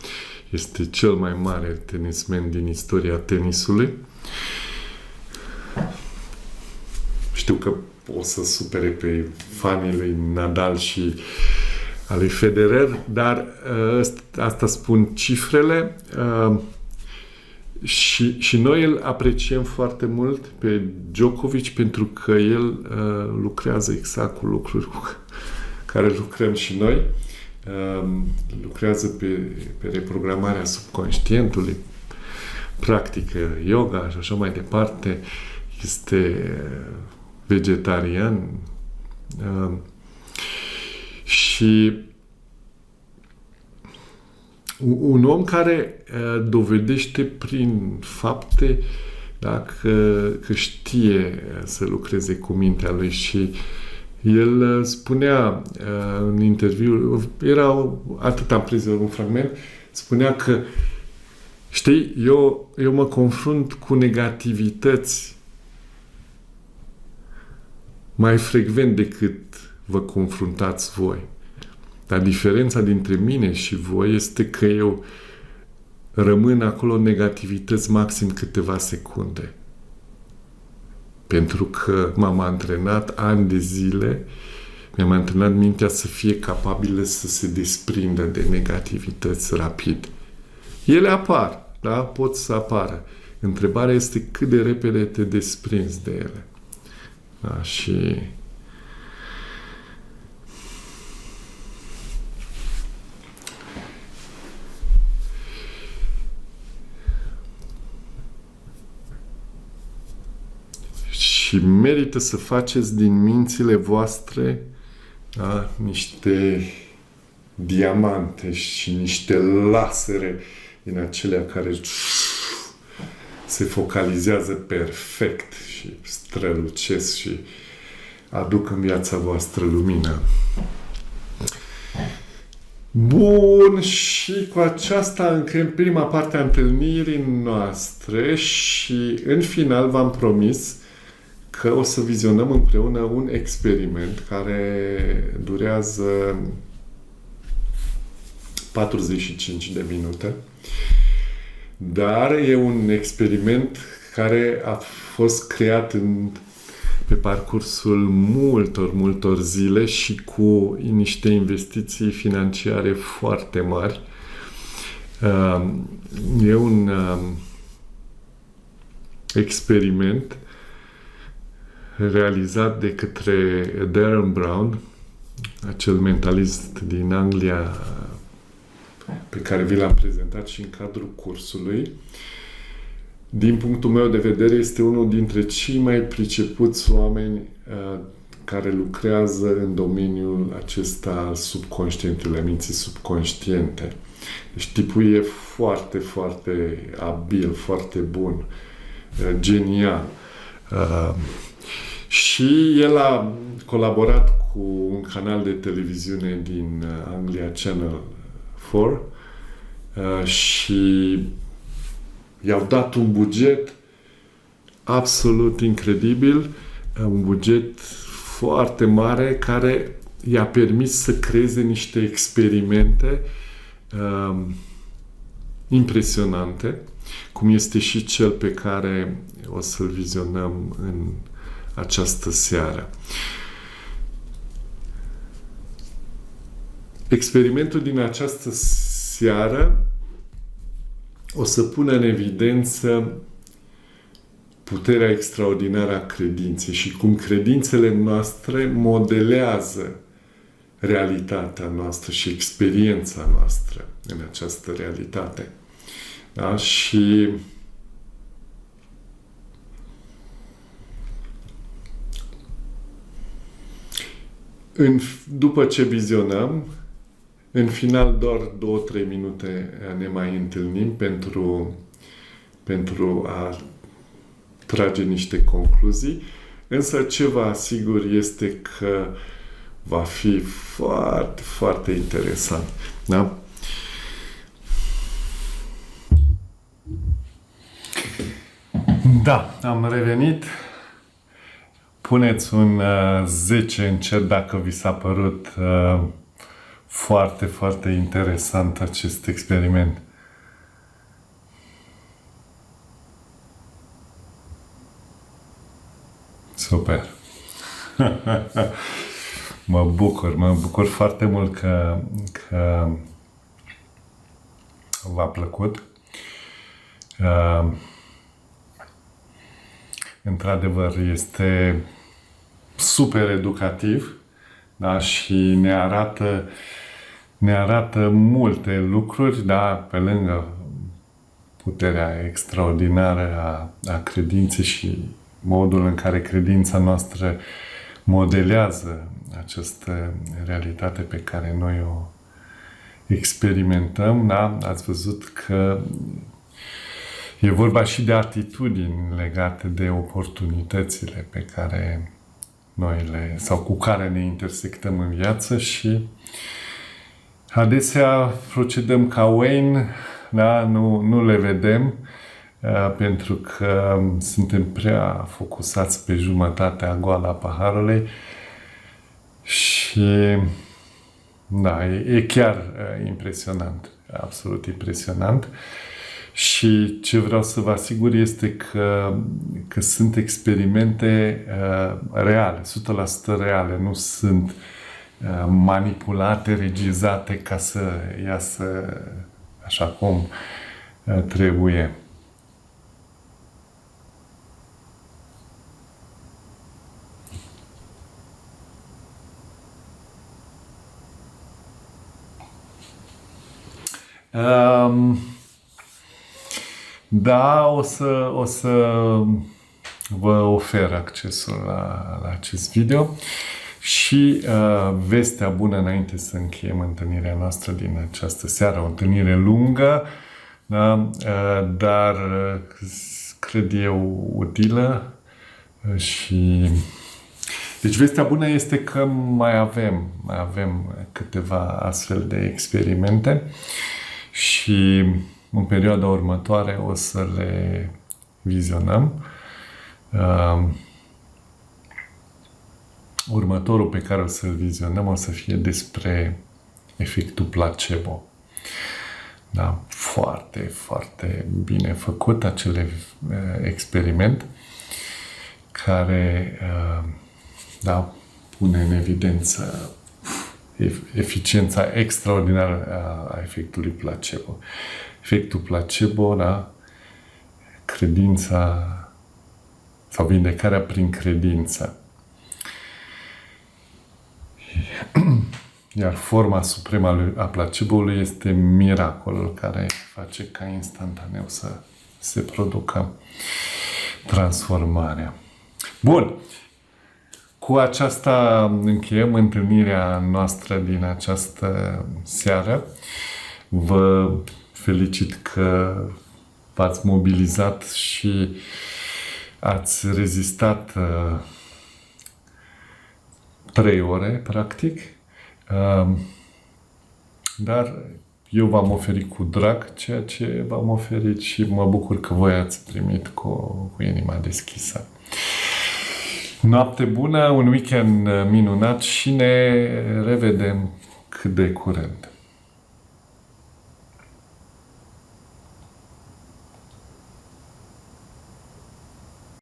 Este cel mai mare tenismen din istoria tenisului. Știu că o să supere pe fanii lui Nadal și a lui Federer, dar asta spun cifrele. Și noi îl apreciem foarte mult pe Djokovic pentru că el lucrează exact cu lucruri cu care lucrăm și noi. Lucrează pe reprogramarea subconștientului, practică yoga și așa mai departe, este vegetarian și un om care dovedește prin fapte, da, că știe să lucreze cu mintea lui și el spunea în interviu, atât am prins un fragment, spunea că știi, eu mă confrunt cu negativități mai frecvent decât vă confruntați voi. Dar diferența dintre mine și voi este că eu rămân acolo în negativități maxim câteva secunde. Pentru că m-am antrenat ani de zile, mi-am antrenat mintea să fie capabilă să se desprindă de negativități rapid. Ele apar, da? Pot să apară. Întrebarea este cât de repede te desprinzi de ele. Da? Și merită să faceți din mințile voastre, da, niște diamante și niște lasere din acelea care se focalizează perfect și strălucesc și aduc în viața voastră lumină. Bun, și cu aceasta încheiem prima parte a întâlnirii noastre și în final v-am promis că o să vizionăm împreună un experiment care durează 45 de minute, dar e un experiment care a fost creat pe parcursul multor zile și cu niște investiții financiare foarte mari. E un experiment realizat de către Darren Brown, acel mentalist din Anglia pe care vi l-am prezentat și în cadrul cursului. Din punctul meu de vedere, este unul dintre cei mai pricepuți oameni care lucrează în domeniul acesta al subconștientului, a minții subconștiente. Deci tipul e foarte, foarte abil, foarte bun, genial. Și el a colaborat cu un canal de televiziune din Anglia, Channel 4, și i-au dat un buget absolut incredibil, un buget foarte mare care i-a permis să creeze niște experimente impresionante, cum este și cel pe care o să-l vizionăm în această seară. Experimentul din această seară o să pună în evidență puterea extraordinară a credinței și cum credințele noastre modelează realitatea noastră și experiența noastră în această realitate. Da? Și după ce vizionăm, în final doar 2-3 minute ne mai întâlnim pentru a trage niște concluzii, însă ce vă asigur este că va fi foarte, foarte interesant. Da? Da, am revenit. Puneți un 10 în chat dacă vi s-a părut foarte, foarte interesant acest experiment. Super! Mă bucur foarte mult că v-a plăcut. Într-adevăr, este super educativ, da? Și ne arată multe lucruri, da? Pe lângă puterea extraordinară a credinței și modul în care credința noastră modelează această realitate pe care noi o experimentăm. Da? Ați văzut că e vorba și de atitudini legate de oportunitățile pe care sau cu care ne intersectăm în viață și adesea procedăm ca Wayne, da? Nu le vedem pentru că suntem prea focusați pe jumătatea goală a paharului și da, e chiar impresionant, absolut impresionant. Și ce vreau să vă asigur este că sunt experimente reale, 100% reale, nu sunt manipulate, regizate ca să iasă așa cum trebuie. Da, o să vă ofer accesul la acest video și vestea bună înainte să încheiem întâlnirea noastră din această seară, o întâlnire lungă, da? Dar cred eu utilă și deci vestea bună este că mai avem câteva astfel de experimente și în perioada următoare o să le vizionăm. Următorul pe care o să-l vizionăm o să fie despre efectul placebo. Da, foarte, foarte bine făcut acel experiment care da, pune în evidență eficiența extraordinară a efectului placebo. Efectul placebo, da, credința sau vindecarea prin credință. Iar forma supremă a placebo-ului este miracolul care face ca instantaneu să se producă transformarea. Bun. Cu aceasta încheiem întâlnirea noastră din această seară. Vă felicit că v-ați mobilizat și ați rezistat 3 ore, practic. Dar eu v-am oferit cu drag ceea ce v-am oferit și mă bucur că voi ați primit cu inima deschisă. Noapte bună, un weekend minunat și ne revedem cât de curând.